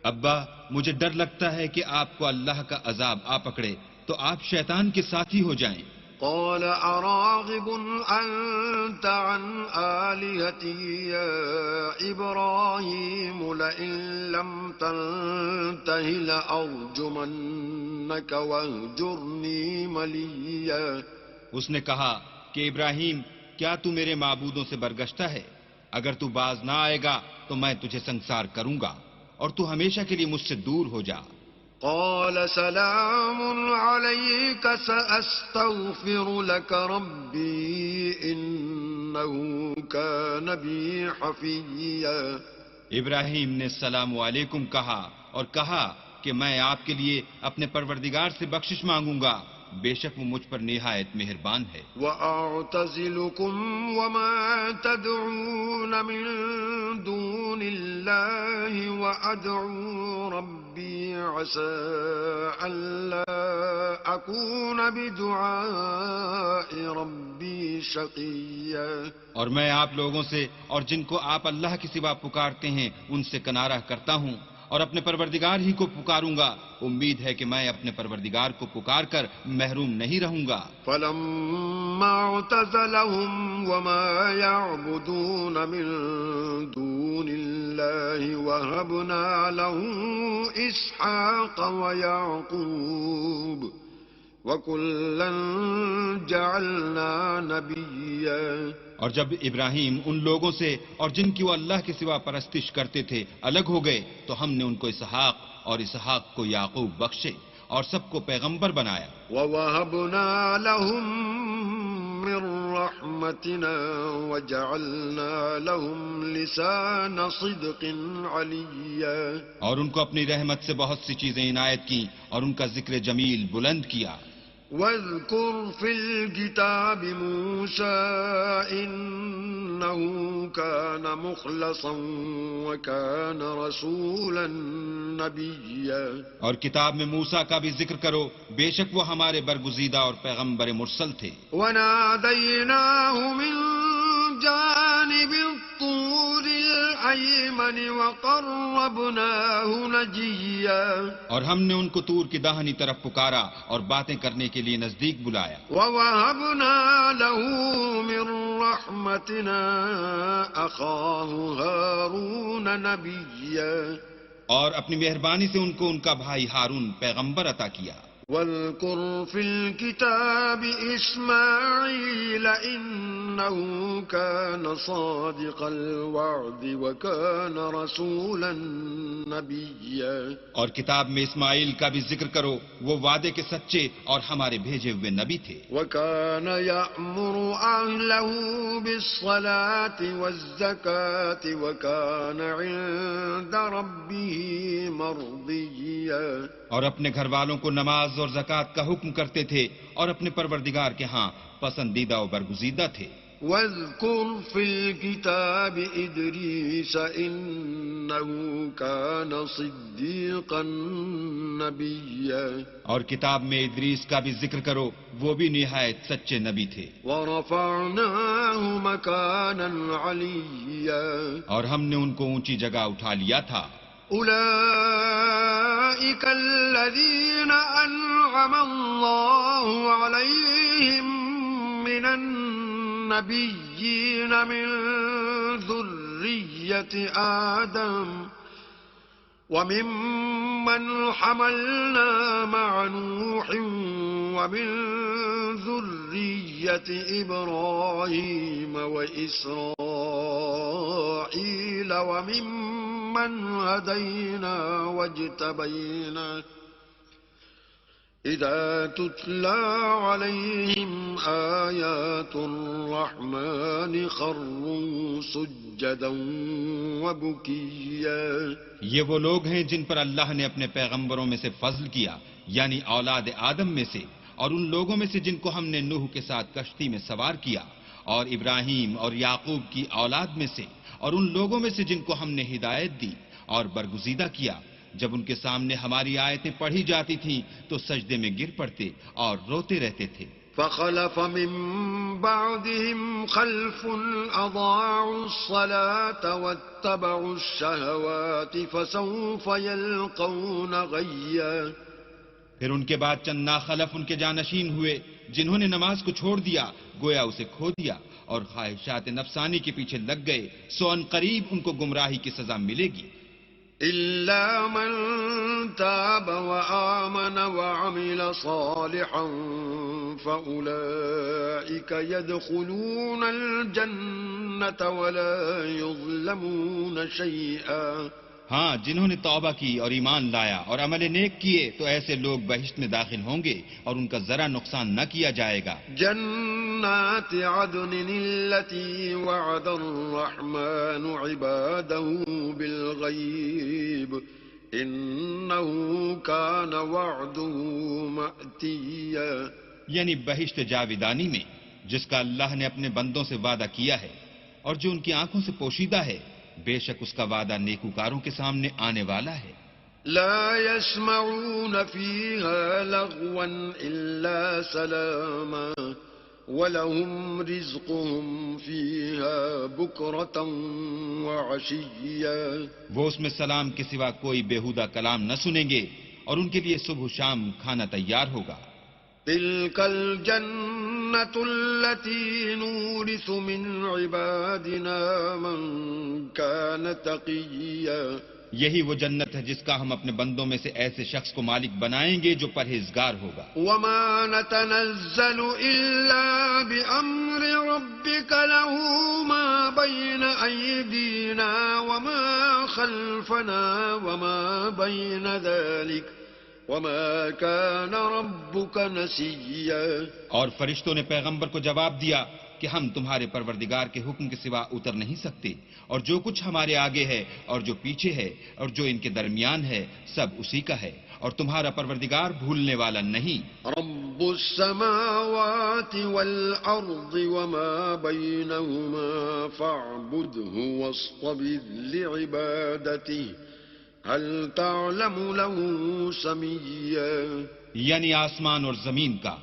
ابا مجھے ڈر لگتا ہے کہ آپ کو اللہ کا عذاب آ پکڑے تو آپ شیطان کے ساتھی ہو جائیں. قال أراغب أنت عن آلهتي يا إبراهيم لئن لم تنته لأرجمنك واهجرني مليا. اس نے کہا کہ ابراہیم کیا تو میرے معبودوں سے برگشتہ ہے؟ اگر تو باز نہ آئے گا تو میں تجھے سنسار کروں گا اور تو ہمیشہ کے لیے مجھ سے دور ہو جا. قال سلام عليك سأستغفر لك ربي إنه كان بي حفيا. ابراہیم نے السلام علیکم کہا اور کہا کہ میں آپ کے لیے اپنے پروردگار سے بخشش مانگوں گا، بے شک وہ مجھ پر نہایت مہربان ہے. وَأَعْتَزِلُكُمْ وَمَا تَدْعُونَ مِن دُونِ اللَّهِ وَأَدْعُو رَبِّي عَسَىٰ أَلَّا أَكُونَ بِدُعَاءِ رَبِّي شَقِيًّا. اور میں آپ لوگوں سے اور جن کو آپ اللہ کے سوا پکارتے ہیں ان سے کنارہ کرتا ہوں اور اپنے پروردگار ہی کو پکاروں گا. امید ہے کہ میں اپنے پروردگار کو پکار کر محروم نہیں رہوں گا. فَلَمَّا اعْتَزَلَهُمْ وَمَا يَعْبُدُونَ مِن دُونِ اللَّهِ وَهَبْنَا لَهُ إِسْحَاقَ وَيَعْقُوبَ وَكُلًّا جَعَلْنَا نَبِيًّا. اور جب ابراہیم ان لوگوں سے اور جن کی وہ اللہ کے سوا پرستش کرتے تھے الگ ہو گئے تو ہم نے ان کو اسحاق اور اسحاق کو یعقوب بخشے اور سب کو پیغمبر بنایا. وَوَهَبْنَا لَهُم مِّن رَّحْمَتِنَا وَجَعَلْنَا لَهُمْ لِسَانَ صِدْقٍ عَلِيًّا. اور ان کو اپنی رحمت سے بہت سی چیزیں عنایت کی اور ان کا ذکر جمیل بلند کیا. واذكر في الكتاب موسى إنه كان مخلصا وكان رسولا نبيا. اور کتاب میں موسیٰ کا بھی ذکر کرو، بے شک وہ ہمارے برگزیدہ اور پیغمبر مرسل تھے. وناديناه من جانب الطور الأيمن وقربناه نجيا. اور ہم نے ان کو طور کی داہنی طرف پکارا اور باتیں کرنے کے لیے نزدیک بلایا. وَوَهَبْنَا لَهُ مِن رَّحْمَتِنَا أَخَاهُ هَارُونَ نَبِيًّا. اور اپنی مہربانی سے ان کو ان کا بھائی ہارون پیغمبر عطا کیا. واذكر في الكتاب إسماعيل إنه كان صادق الوعد وكان رسولا نبيا. اور کتاب میں اسماعیل کا بھی ذکر کرو، وہ وعدے کے سچے اور ہمارے بھیجے ہوئے نبی تھے. وكان يأمر أهله بالصلاة والزكاة وكان عند ربه مرضيا. اور اپنے گھر والوں کو نماز اور زکوٰۃ کا حکم کرتے تھے اور اپنے پروردگار کے ہاں پسندیدہ و برگزیدہ تھے. واذكر في الكتاب إدريس إنه كان صديقا نبيا. اور کتاب میں ادریس کا بھی ذکر کرو، وہ بھی نہایت سچے نبی تھے. ورفعناه مكانا عليا. اور ہم نے ان کو اونچی جگہ اٹھا لیا تھا. أولئك الذين أنعم الله عليهم من النبيين من ذرية آدم وممن حملنا مع نوح ومن ذرية إبراهيم وإسرائيل وممن هدينا واجتبينا إذا تتلى عليهم آيات الرحمن خروا سجدا وبكيا. یہ وہ لوگ ہیں جن پر اللہ نے اپنے پیغمبروں میں سے فضل کیا، یعنی اولاد آدم میں سے، اور ان لوگوں میں سے جن کو ہم نے نوح کے ساتھ کشتی میں سوار کیا، اور ابراہیم اور یعقوب کی اولاد میں سے، اور ان لوگوں میں سے جن کو ہم نے ہدایت دی اور برگزیدہ کیا، جب ان کے سامنے ہماری آیتیں پڑھی جاتی تھیں تو سجدے میں گر پڑتے اور روتے رہتے تھے۔ فخلف من بعدهم خلف أضاعوا الصلاة واتبعوا الشهوات فسوف يلقون غيا۔ پھر ان کے بعد چند ناخلف ان کے جانشین ہوئے جنہوں نے نماز کو چھوڑ دیا، گویا اسے کھو دیا اور خواہشات نفسانی کے پیچھے لگ گئے، سو ان قریب ان کو گمراہی کی سزا ملے گی۔ إلا من تاب وآمن وعمل صالحا فأولئك يدخلون الجنة ولا يظلمون شيئا۔ ہاں، جنہوں نے توبہ کی اور ایمان لایا اور عمل نیک کیے تو ایسے لوگ بہشت میں داخل ہوں گے اور ان کا ذرا نقصان نہ کیا جائے گا۔ جنات عدن التي وعد الرحمن عباده بالغيب إنه كان وعده مأتيا۔ یعنی بہشت جاویدانی میں جس کا اللہ نے اپنے بندوں سے وعدہ کیا ہے اور جو ان کی آنکھوں سے پوشیدہ ہے، بے شک اس کا وعدہ نیکوکاروں کے سامنے آنے والا ہے۔ لا يسمعون فيها لغوا إلا سلاما ولهم رزقهم فيها بكرة وعشيا۔ وہ اس میں سلام کے سوا کوئی بیہودہ کلام نہ سنیں گے اور ان کے لیے صبح و شام کھانا تیار ہوگا۔ تلك الجنة التي نورث من عبادنا من كان تقيا۔ یہی وہ جنت ہے جس کا ہم اپنے بندوں میں سے ایسے شخص کو مالک بنائیں گے جو پرہیزگار ہوگا۔ وما نتنزل إلا بأمر ربك له ما بين أيدينا وما خلفنا وما بين ذلك وما كان ربك نسيا۔ اور فرشتوں نے پیغمبر کو جواب دیا کہ ہم تمہارے پروردگار کے حکم کے سوا اتر نہیں سکتے، اور جو کچھ ہمارے آگے ہے اور جو پیچھے ہے اور جو ان کے درمیان ہے سب اسی کا ہے، اور تمہارا پروردگار بھولنے والا نہیں۔ رب السماوات والأرض وما بينهما فاعبده واصطبر لعبادته هل تعلم له سميا۔ یعنی آسمان اور زمین کا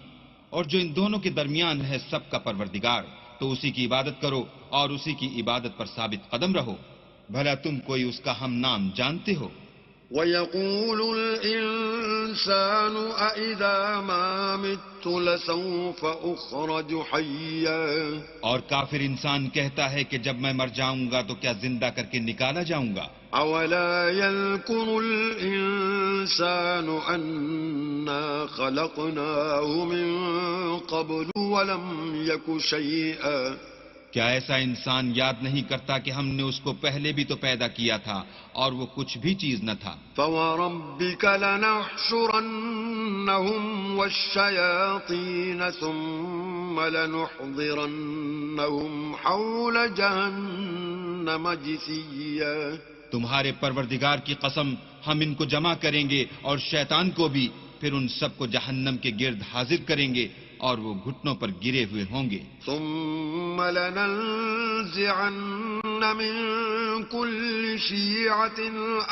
اور جو ان دونوں کے درمیان ہے سب کا پروردگار، تو اسی کی عبادت کرو اور اسی کی عبادت پر ثابت قدم رہو، بھلا تم کوئی اس کا ہم نام جانتے ہو؟ وَيَقُولُ الْإِنسَانُ أَإِذَا مَا مِتُّ لَسَوْفَ أُخْرَجُ حَيًّا۔ اور کافر انسان کہتا ہے کہ جب میں مر جاؤں گا تو کیا زندہ کر کے نکالا جاؤں گا؟ أَوَلَا يَذْكُرُ الْإِنسَانُ أَنَّا خَلَقْنَاهُ مِن قَبْلُ وَلَمْ يَكُ شَيْئًا۔ کیا ایسا انسان یاد نہیں کرتا کہ ہم نے اس کو پہلے بھی تو پیدا کیا تھا اور وہ کچھ بھی چیز نہ تھا؟ فَوَرَبِّكَ لَنَحْشُرَنَّهُمْ وَالشَّيَاطِينَ ثُمَّ لَنُحْضِرَنَّهُمْ حَوْلَ جَهَنَّمَ جِثِيًّا۔ تمہارے پروردگار کی قسم ہم ان کو جمع کریں گے اور شیطان کو بھی، پھر ان سب کو جہنم کے گرد حاضر کریں گے اور وہ گھٹنوں پر گرے ہوئے ہوں گے۔ ثم لننزعن من كل شيعة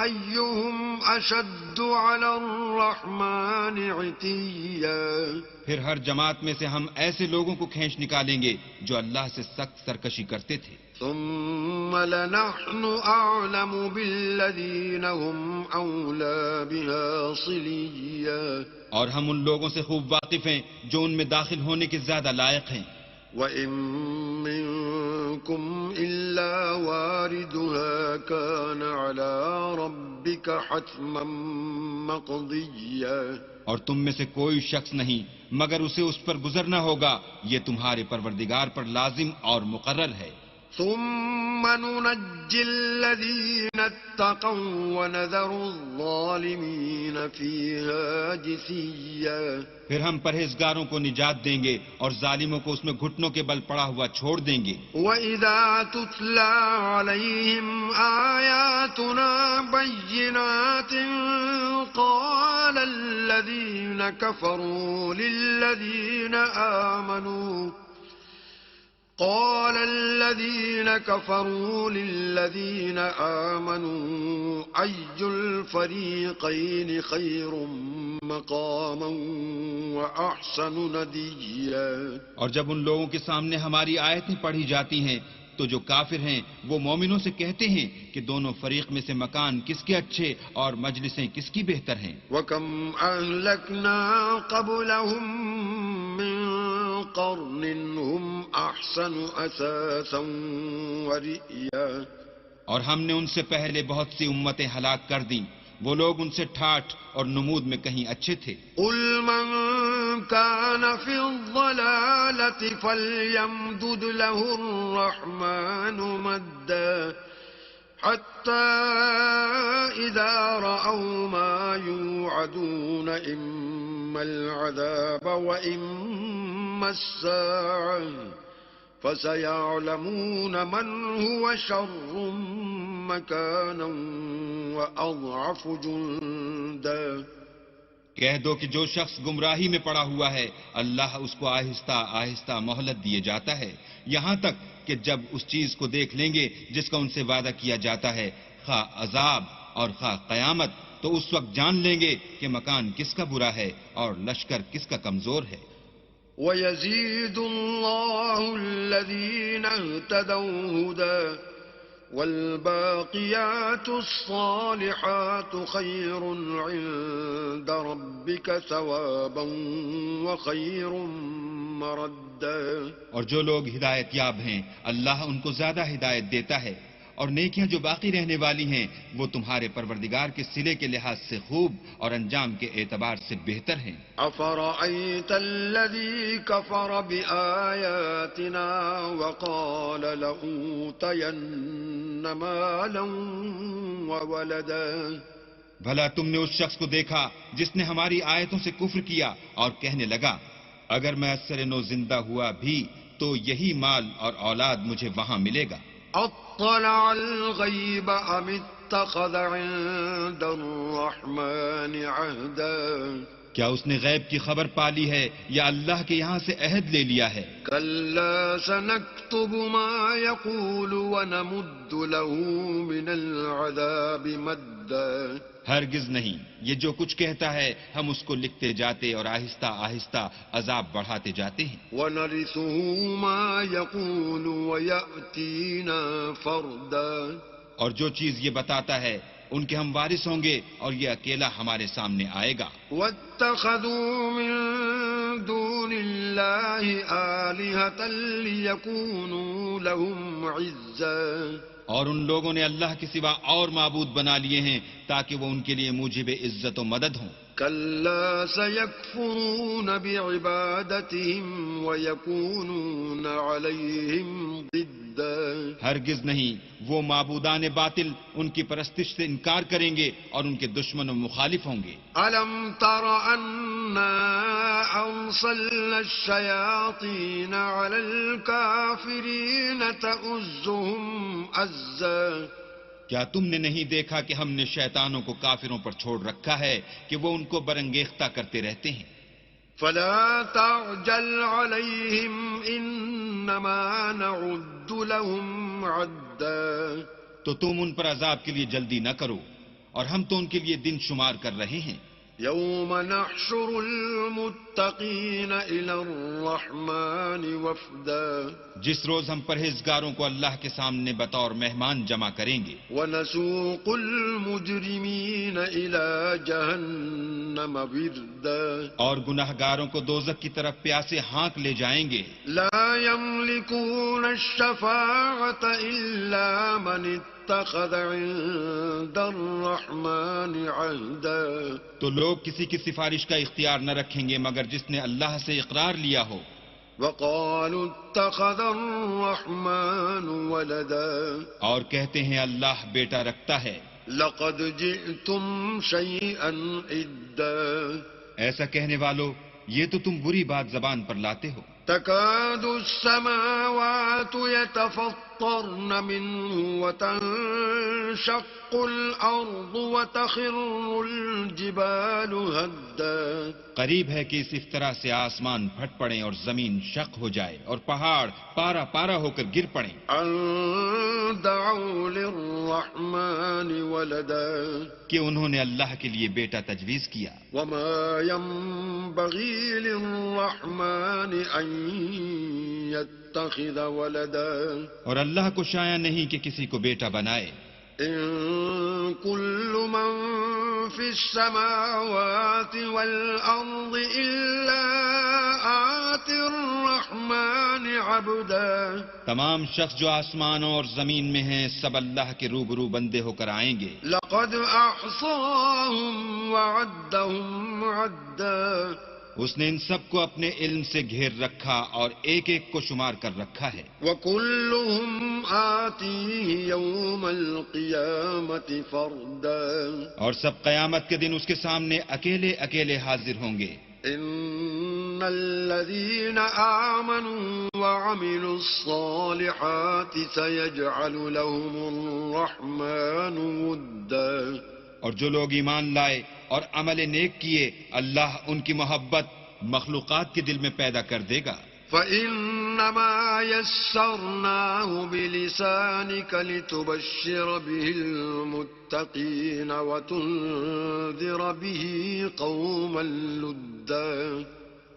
أيهم أشد على الرحمن عتيا۔ پھر ہر جماعت میں سے ہم ایسے لوگوں کو کھینچ نکالیں گے جو اللہ سے سخت سرکشی کرتے تھے۔ ثم لنحن أعلم بالذين هم أولى بها صليا۔ اور ہم ان لوگوں سے خوب واقف ہیں جو ان میں داخل ہونے کے زیادہ لائق ہیں۔ وَإِن مِّنكُمْ إِلَّا وَارِدُهَا كَانَ عَلَى رَبِّكَ حَتْمًا مَّقْضِيًّا۔ اور تم میں سے کوئی شخص نہیں مگر اسے اس پر گزرنا ہوگا، یہ تمہارے پروردگار پر لازم اور مقرر ہے۔ ثم ننجي الذين اتقوا ونذر الظالمين فيها جثيا۔ پھر ہم پرہیزگاروں کو نجات دیں گے اور ظالموں کو اس میں گھٹنوں کے بل پڑا ہوا چھوڑ دیں گے۔ وَإِذَا تُتْلَى عَلَيْهِمْ آيَاتُنَا بَيِّنَاتٍ قَالَ الَّذِينَ كَفَرُوا لِلَّذِينَ آمَنُوا قال الذين كفروا للذين آمنوا أي الفريقين خير مقاما وأحسن نديا. اور جب ان لوگوں کے سامنے ہماری آیتیں پڑھی جاتی ہیں تو جو کافر ہیں وہ مومنوں سے کہتے ہیں کہ دونوں فریق میں سے مکان کس کے اچھے اور مجلسیں کس کی بہتر ہیں. وَكَمْ أَهْلَكْنَا قَبْلَهُمْ مِنْ قَرْنٍ هُمْ أَحْسَنُ أَثَاثًا وَرِئْيًا. اور ہم نے ان سے پہلے بہت سی امتیں ہلاک کر دیں، وہ لوگ ان سے ٹھاٹھ اور نمود میں کہیں اچھے تھے. قُلْ مَنْ كَانَ فِي الضَّلَالَةِ فَلْيَمْدُدْ لَهُ الرَّحْمَنُ مَدًّا حَتَّى إِذَا رَأَوْا مَا يُوعَدُونَ إِمَّا الْعَذَابَ وَإِمَّا السَّاعَةَ فَسَيَعْلَمُونَ مَنْ هُوَ شَرٌّ مَكَانًا وَأَضْعَفُ جُنْدًا. کہہ دو کہ جو شخص گمراہی میں پڑا ہوا ہے اللہ اس کو آہستہ آہستہ مہلت دیے جاتا ہے، یہاں تک کہ جب اس چیز کو دیکھ لیں گے جس کا ان سے وعدہ کیا جاتا ہے، خواہ عذاب اور خواہ قیامت، تو اس وقت جان لیں گے کہ مکان کس کا برا ہے اور لشکر کس کا کمزور ہے. وَيَزِيدُ اللَّهُ الَّذِينَ اهْتَدَوْا هُدًى وَالْبَاقِيَاتُ الصَّالِحَاتُ خَيْرٌ عِندَ رَبِّكَ ثَوَابًا وَخَيْرٌ مَّرَدًّا. اور جو لوگ ہدایت یاب ہیں اللہ ان کو زیادہ ہدایت دیتا ہے، اور نیکیاں جو باقی رہنے والی ہیں وہ تمہارے پروردگار کے صلے کے لحاظ سے خوب اور انجام کے اعتبار سے بہتر ہیں. أَفَرَأَيْتَ الَّذِي كَفَرَ بِآيَاتِنَا وَقَالَ لَأُوتَيَنَّ مَالًا وَوَلَدًا. بھلا تم نے اس شخص کو دیکھا جس نے ہماری آیتوں سے کفر کیا اور کہنے لگا اگر میں اثر نو زندہ ہوا بھی تو یہی مال اور اولاد مجھے وہاں ملے گا. اطلع الغیب ام اتخذ عند الرحمن عہدا. کیا اس نے غیب کی خبر پالی ہے یا اللہ کے یہاں سے عہد لے لیا ہے؟ کلا سنکتب ما یقول ونمد له من العذاب مدا. ہرگز نہیں، یہ جو کچھ کہتا ہے ہم اس کو لکھتے جاتے اور آہستہ آہستہ عذاب بڑھاتے جاتے ہیں. وَنَرِثُهُ مَا يَقُولُ وَيَأْتِينَا فَرْدًا. اور جو چیز یہ بتاتا ہے ان کے ہم وارث ہوں گے اور یہ اکیلا ہمارے سامنے آئے گا. وَاتَّخَذُوا مِن دُونِ اللَّهِ آلِهَةً لِيَكُونُوا لَهُمْ عِزًّا. اور ان لوگوں نے اللہ کے سوا اور معبود بنا لیے ہیں تاکہ وہ ان کے لیے موجب عزت و مدد ہوں. كلا سيكفرون بعبادتهم ويكونون عليهم ضدا. ہرگز نہیں، وہ معبودان باطل ان کی پرستش سے انکار کریں گے اور ان کے دشمن و مخالف ہوں گے. ألم تر أنا أرسلنا الشياطين على الكافرين تؤزهم أزا. کیا تم نے نہیں دیکھا کہ ہم نے شیطانوں کو کافروں پر چھوڑ رکھا ہے کہ وہ ان کو برنگیختہ کرتے رہتے ہیں؟ فلا تعجل عليهم إنما نعد لهم عدا. تو تم ان پر عذاب کے لیے جلدی نہ کرو، اور ہم تو ان کے لیے دن شمار کر رہے ہیں. يوم نحشر المتقين إلى الرحمن وفدا. جس روز ہم پرہیزگاروں کو اللہ کے سامنے بطور مہمان جمع کریں گے. ونسوق المجرمين إلى جهنم وردا. اور گناہگاروں کو دوزخ کی طرف پیاسے ہانک لے جائیں گے. لا يملكون الشفاعة إلا من اتخذ عند الرحمن عهدا. تو لوگ کسی کی سفارش کا اختیار نہ رکھیں گے مگر جس نے اللہ سے اقرار لیا ہو. وقالوا اتخذ الرحمن ولدا. اور کہتے ہیں اللہ بیٹا رکھتا ہے. لقد جئتم شيئا إدا. ایسا کہنے والو یہ تو تم بری بات زبان پر لاتے ہو. تكاد السماوات يتفطرن يتفطرن منه وتنشق الأرض وتخر الجبال هدا قریب ہے کہ اس طرح سے آسمان پھٹ پڑیں اور زمین شق ہو جائے اور پہاڑ پارا پارا ہو کر گر پڑیں أن دعوا للرحمن ولدا کہ انہوں نے اللہ کے لیے بیٹا تجویز کیا. وما ينبغي للرحمن أن يتخذ ولدا اور اللہ کو شایع نہیں کہ کسی کو بیٹا بنائے. إن كل من في السماوات والأرض إلا آتي الرحمن عبدا تمام شخص جو آسمانوں اور زمین میں ہیں سب اللہ کے روبرو بندے ہو کر آئیں گے. لقد أحصاهم وعدهم عدا اس نے ان سب کو اپنے علم سے گھیر رکھا اور ایک ایک کو شمار کر رکھا ہے. وكلهم آتيه يوم القيامة فردا اور سب قیامت کے دن اس کے سامنے اکیلے اکیلے حاضر ہوں گے. إن الذين آمنوا وعملوا الصالحات سيجعل لهم الرحمن ودا اور جو لوگ ایمان لائے اور عمل نیک کیے اللہ ان کی محبت مخلوقات کے دل میں پیدا کر دے گا. فإنما يسرناه بلسانك لتبشر به المتقين وتنذر به قوما لدا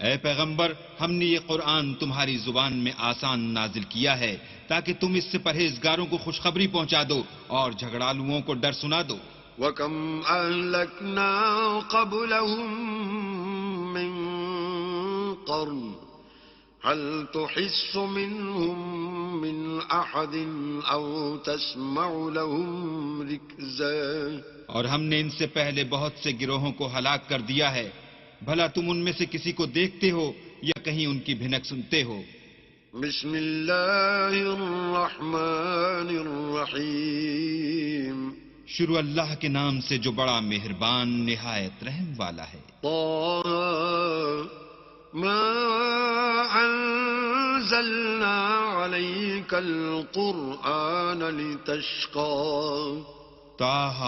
اے پیغمبر ہم نے یہ قرآن تمہاری زبان میں آسان نازل کیا ہے تاکہ تم اس سے پرہیزگاروں کو خوشخبری پہنچا دو اور جھگڑالوؤں کو ڈر سنا دو. وَكَمْ أَهْلَكْنَا قَبْلَهُمْ مِنْ قَرْنٍ هَلْ تُحِسُّ مِنْهُمْ مِنْ أَحَدٍ أَوْ تَسْمَعُ لَهُمْ رِكْزًا اور ہم نے ان سے پہلے بہت سے گروہوں کو ہلاک کر دیا ہے بھلا تم ان میں سے کسی کو دیکھتے ہو یا کہیں ان کی بھنک سنتے ہو. بسم اللہ الرحمن الرحیم شروع اللہ کے نام سے جو بڑا مہربان نہایت رحم والا ہے. طه ما انزلنا عليك القرآن لتشقى طه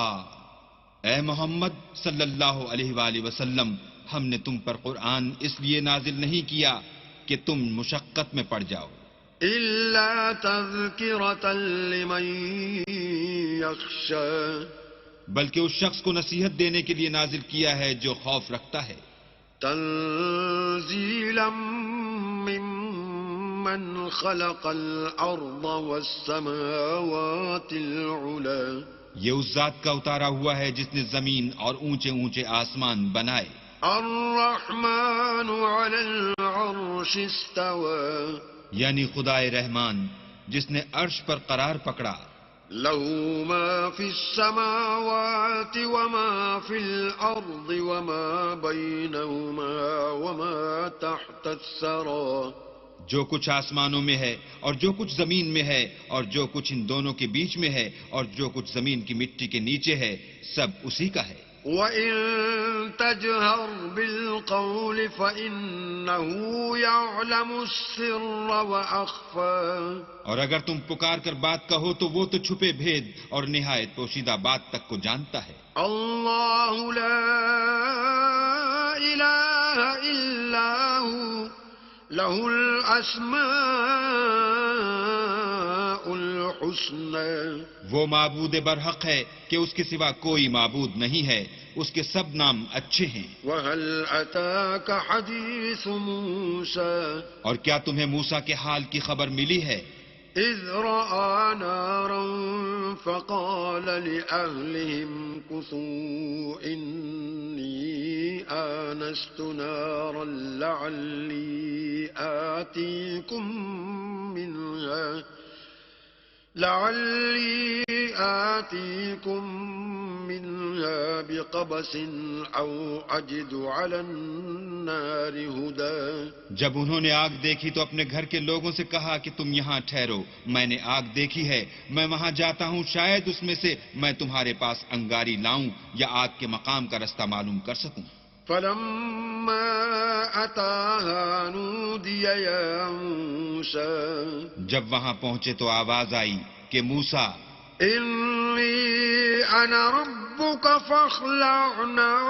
اے محمد صلی اللہ علیہ وآلہ وسلم ہم نے تم پر قرآن اس لیے نازل نہیں کیا کہ تم مشقت میں پڑ جاؤ إلا تذكرة لمن يخشى بلکہ اس شخص کو نصیحت دینے کے لیے نازل کیا ہے جو خوف رکھتا ہے. تنزيلا ممن خلق الأرض والسماوات العلى یہ اس ذات کا اتارا ہوا ہے جس نے زمین اور اونچے اونچے آسمان بنائے. الرحمن على العرش استوى یعنی خدائے رحمان جس نے عرش پر قرار پکڑا. له ما في السماوات وما في الأرض وما بينهما وما تحت الثرى جو کچھ آسمانوں میں ہے اور جو کچھ زمین میں ہے اور جو کچھ ان دونوں کے بیچ میں ہے اور جو کچھ زمین کی مٹی کے نیچے ہے سب اسی کا ہے. وَإِن تَجْهَرْ بِالْقَوْلِ فَإِنَّهُ يَعْلَمُ السِّرَّ وَأَخْفَى اور اگر تم پکار کر بات کہو تو وہ تو چھپے بھید اور نہایت پوشیدہ بات تک کو جانتا ہے. اللہ لا الہ الا ہو له الاسماء الحسنى وہ معبود برحق ہے کہ اس کے سوا کوئی معبود نہیں ہے اس کے سب نام اچھے ہیں. وهل اتاك حديث موسى اور کیا تمہیں موسیٰ کے حال کی خبر ملی ہے؟ اذ رأى نارا فقال لأهلهم كثوا إني آنست نارا لعلي آتيكم منها بقبس أو أجد على النار هدى جب انہوں نے آگ دیکھی تو اپنے گھر کے لوگوں سے کہا کہ تم یہاں ٹھہرو میں نے آگ دیکھی ہے میں وہاں جاتا ہوں شاید اس میں سے میں تمہارے پاس انگاری لاؤں یا آگ کے مقام کا رستہ معلوم کر سکوں. فلما أتاها نودي يا موسى جب وہاں پہنچے تو آواز آئی کہ موسیٰ إني أنا ربك فاخلع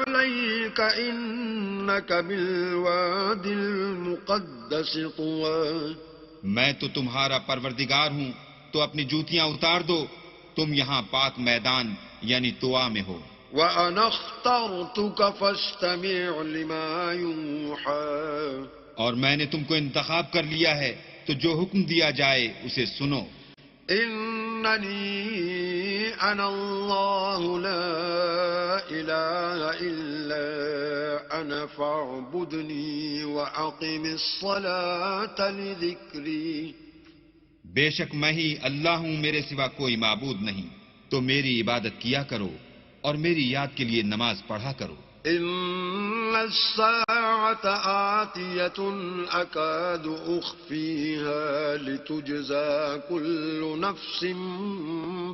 عليك إنك بالواد المقدس طوى میں تو تمہارا پروردگار ہوں تو اپنی جوتیاں اتار دو، تم یہاں پاک میدان یعنی طوا میں ہو. وأنا اخترتك فاستمع لما يوحى اور میں نے تم کو انتخاب کر لیا ہے تو جو حکم دیا جائے اسے سنو. إنني أنا الله لا إله إلا أنا فاعبدني وأقم الصلاة لذكري. بے شک میں ہی اللہ ہوں، میرے سوا کوئی معبود نہیں، تو میری عبادت کیا کرو اور میری یاد کے لیے نماز پڑھا کرو. إن الساعة آتية أكاد أخفيها لتجزى كل نفس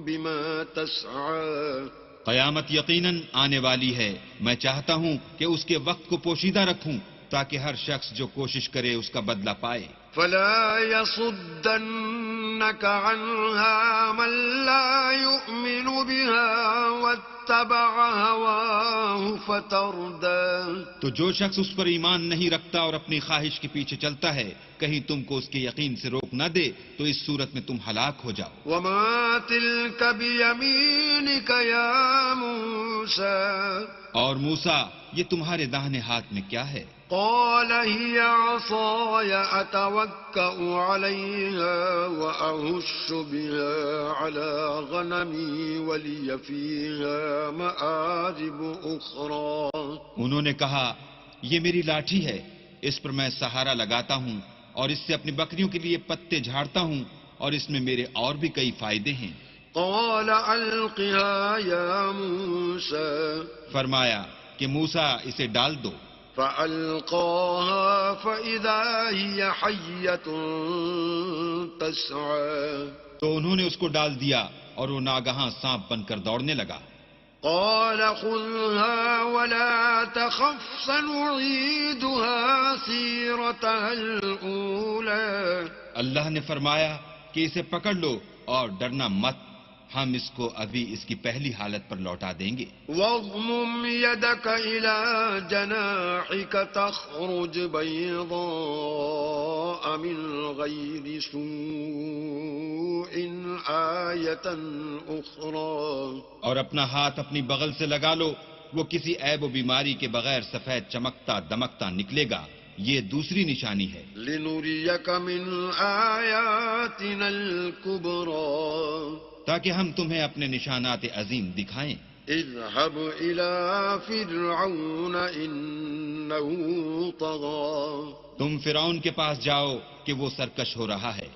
بما تسعى. قیامت یقیناً آنے والی ہے، میں چاہتا ہوں کہ اس کے وقت کو پوشیدہ رکھوں تاکہ ہر شخص جو کوشش کرے اس کا بدلہ پائے. فلا يصدنك عنها من لا يؤمن بها واتبع هواه فتردى. تو جو شخص اس پر ایمان نہیں رکھتا اور اپنی خواہش کے پیچھے چلتا ہے کہیں تم کو اس کے یقین سے روک نہ دے تو اس صورت میں تم ہلاک ہو جاؤ. وما تلك بيمينك يا موسى. اور موسیٰ یہ تمہارے داہنے ہاتھ میں کیا ہے؟ قال هي عصاي أتوكأ عليها وأهش بها على غنمي ولي فيها مآرب أخرى. انہوں نے کہا یہ میری لاٹھی ہے، اس پر میں سہارا لگاتا ہوں اور اس سے اپنی بکریوں کے لیے پتے جھاڑتا ہوں اور اس میں میرے اور بھی کئی فائدے ہیں. قال ألقها يا موسى. فرمایا کہ موسیٰ اسے ڈال دو. فألقاها فإذا هي حية تسعى. تو انہوں نے اس کو ڈال دیا اور وہ ناگہاں سانپ بن کر دوڑنے لگا. قال خذها ولا تخف سنعيدها سيرتها الأولى. اللہ نے فرمایا کہ اسے پکڑ لو اور ڈرنا مت، ہم اس کو ابھی اس کی پہلی حالت پر لوٹا دیں گے. واضمم يدك إلى جناحك تخرج بيضاء من غير سوء آية أخرى. اور اپنا ہاتھ اپنی بغل سے لگا لو، وہ کسی عیب و بیماری کے بغیر سفید چمکتا دمکتا نکلے گا، یہ دوسری نشانی ہے. لنريك من آياتنا الكبرى. تاکہ ہم تمہیں اپنے نشانات عظیم دکھائیں. اذهب إلى فرعون إنه طغى. تم فرعون کے پاس جاؤ کہ وہ سرکش ہو رہا ہے.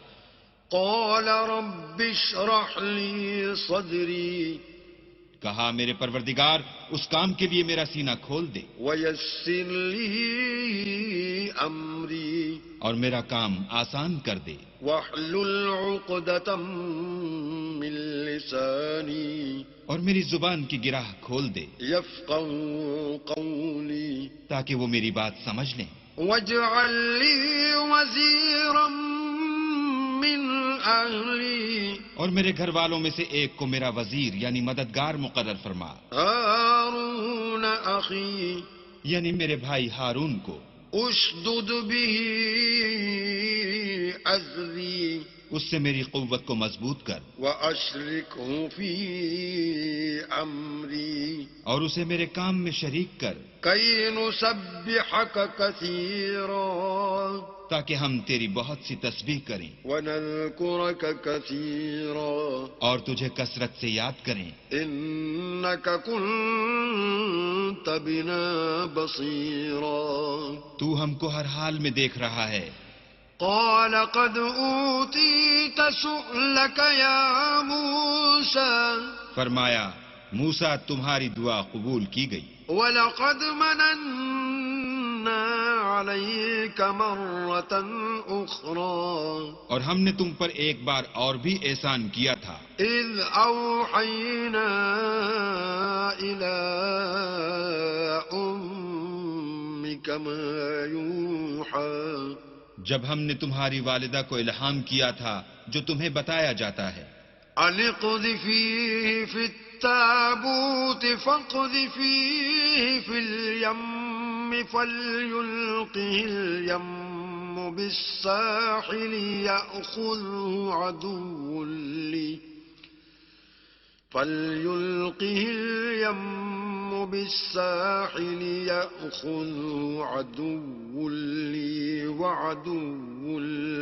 قال رب اشرح لي صدري. کہا میرے پروردگار اس کام کے لیے میرا سینہ کھول دے ويسر لي أمري. اور میرا کام آسان کر دے. واحلل عقدة من لساني. اور میری زبان کی گرہ کھول دے يفقهوا قولي. تاکہ وہ میری بات سمجھ لیں. واجعل لي وزيرا من أهلي. اور میرے گھر والوں میں سے ایک کو میرا وزیر یعنی مددگار مقرر فرما. هارون أخي. یعنی میرے بھائی ہارون کو. اشدد به أزري. اس سے میری قوت کو مضبوط کر. وأشركه في أمري. اور اسے میرے کام میں شریک کر. كي نسبحك كثيرا. تاکہ ہم تیری بہت سی تسبیح کریں ونذكرك كثيرا. اور تجھے کثرت سے یاد کریں. إنك كنت بنا بصيرا. تو ہم کو ہر حال میں دیکھ رہا ہے. قال قد أوتيت سؤلك يا موسى. فرمایا موسیٰ تمہاری دعا قبول کی گئی. ولقد مننا عليك مرة أخرى. اور ہم نے تم پر ایک بار اور بھی احسان کیا تھا. إذ أوحينا إلى كما يوحى جب ہم نے تمہاری والدہ کو الہام کیا تھا جو تمہیں بتایا جاتا ہے، أن اقذفيه في التابوت فاقذفيه في اليم فليلقه اليم بالساحل يأخذه عدو لي فليلقه اليم بالساحل يأخذه عدو لي وعدو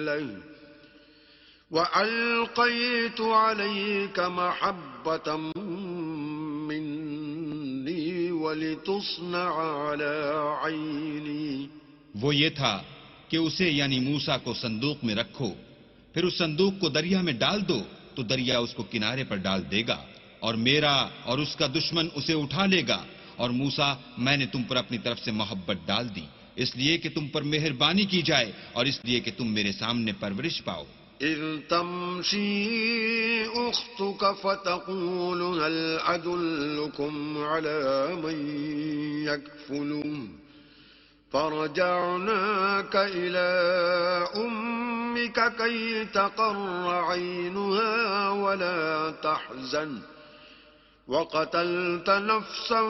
له وألقيت عليك محبة مني ولتصنع على عيني وہ یہ تھا کہ اسے یعنی موسیٰ کو صندوق میں رکھو، پھر اس صندوق کو دریا میں ڈال دو تو دریا اس کو کنارے پر ڈال دے گا، اور میرا اور اس کا دشمن اسے اٹھا لے گا، اور موسیٰ میں نے تم پر اپنی طرف سے محبت ڈال دی، اس لیے کہ تم پر مہربانی کی جائے اور اس لیے کہ تم میرے سامنے پرورش پاؤ۔ إذ تمشي أختك فتقول هل أدلكم على من يكفله فرجعناك إلى أمك كي تقر عينها ولا تحزن وقتلت نفسا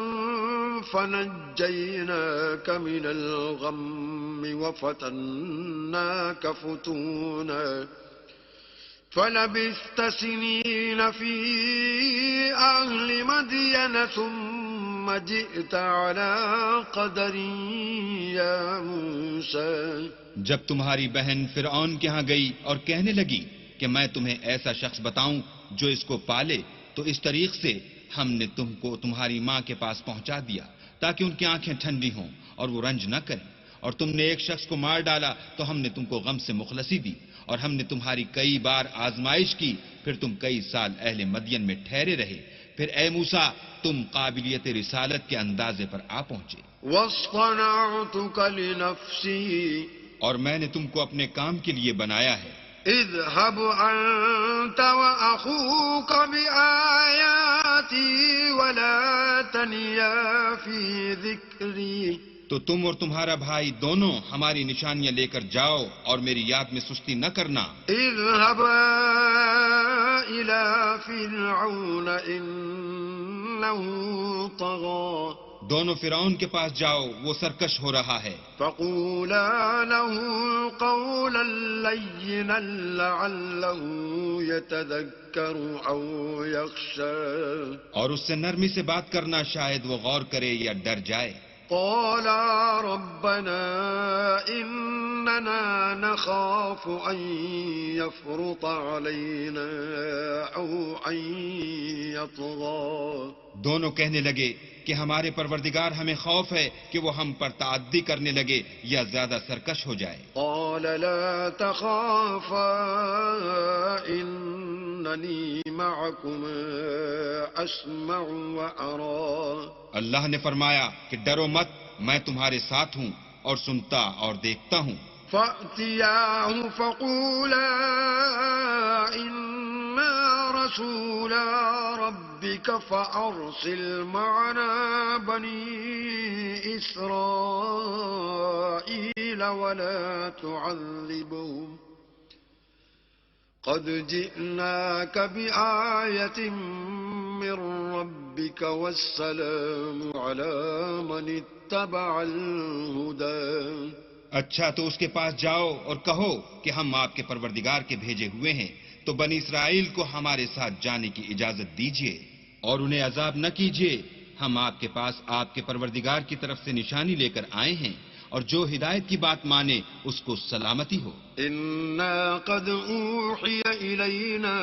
فنجيناك من الغم وفتناك فتونا فلبثت سنين في أهل مدين ثم جئت على قدر يا موسى جب تمہاری بہن فرعون کے ہاں گئی اور کہنے لگی کہ میں تمہیں ایسا شخص بتاؤں جو اس کو پالے، تو اس طریق سے ہم نے تم کو تمہاری ماں کے پاس پہنچا دیا تاکہ ان کی آنکھیں ٹھنڈی ہوں اور وہ رنج نہ کریں، اور تم نے ایک شخص کو مار ڈالا تو ہم نے تم کو غم سے مخلصی دی، اور ہم نے تمہاری کئی بار آزمائش کی، پھر تم کئی سال اہل مدین میں ٹھہرے رہے، پھر اے موسیٰ تم قابلیت رسالت کے اندازے پر آ پہنچے۔ واصطنعتك لنفسي اور میں نے تم کو اپنے کام کے لیے بنایا ہے۔ اذهب أنت وأخوك بآياتي ولا تنيا في ذكري تو تم اور تمہارا بھائی دونوں ہماری نشانیاں لے کر جاؤ اور میری یاد میں سستی نہ کرنا۔ اذهبا إلى فرعون إنه طغى دونوں فرعون کے پاس جاؤ، وہ سرکش ہو رہا ہے۔ فقولا له قولا لينا لعله يتذكر أو يخشى اور اس سے نرمی سے بات کرنا، شاید وہ غور کرے یا ڈر جائے۔ قالا ربنا إننا نخاف أن يفرط علينا أو أن يطغى دونوں کہنے لگے کہ ہمارے پروردگار ہمیں خوف ہے کہ وہ ہم پر تعدی کرنے لگے یا زیادہ سرکش ہو جائے۔ قال لا تخافا إنني معكما أسمع وأرى اللہ نے فرمایا کہ ڈرو مت، میں تمہارے ساتھ ہوں اور سنتا اور دیکھتا ہوں۔ فأتياه فقولا إنا رسولا ربك فأرسل معنا بني إسرائيل ولا تعذبهم قد جئناك بآية من ربك والسلام على من اتبع الهدى اچھا تو اس کے پاس جاؤ اور کہو کہ ہم آپ کے پروردگار کے بھیجے ہوئے ہیں، تو بنی اسرائیل کو ہمارے ساتھ جانے کی اجازت دیجیے اور انہیں عذاب نہ کیجیے، ہم آپ کے پاس آپ کے پروردگار کی طرف سے نشانی لے کر آئے ہیں، اور جو ہدایت کی بات مانے اس کو سلامتی ہو۔ إنا قد أوحي إلينا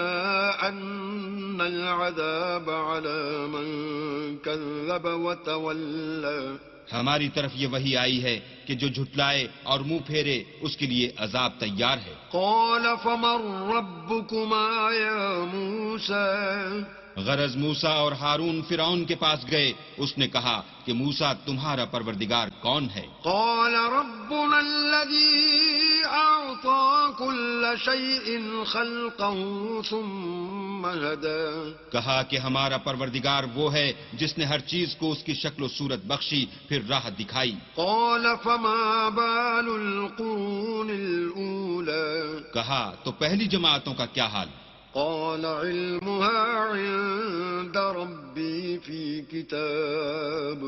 أن العذاب على من كذب وتولى ہماری طرف یہ وحی آئی ہے کہ جو جھٹلائے اور منہ پھیرے اس کے لیے عذاب تیار ہے۔ قال فمن ربكما يا موسى غرض موسیٰ اور ہارون فرعون کے پاس گئے، اس نے کہا کہ موسیٰ تمہارا پروردگار کون ہے؟ قال ربنا الذي أعطى كل شيء خلقه ثم هدى کہا کہ ہمارا پروردگار وہ ہے جس نے ہر چیز کو اس کی شکل و صورت بخشی پھر راہ دکھائی. قال فما بال القرون الأولى کہا تو پہلی جماعتوں کا کیا حال؟ قال علمها عند ربي في كتاب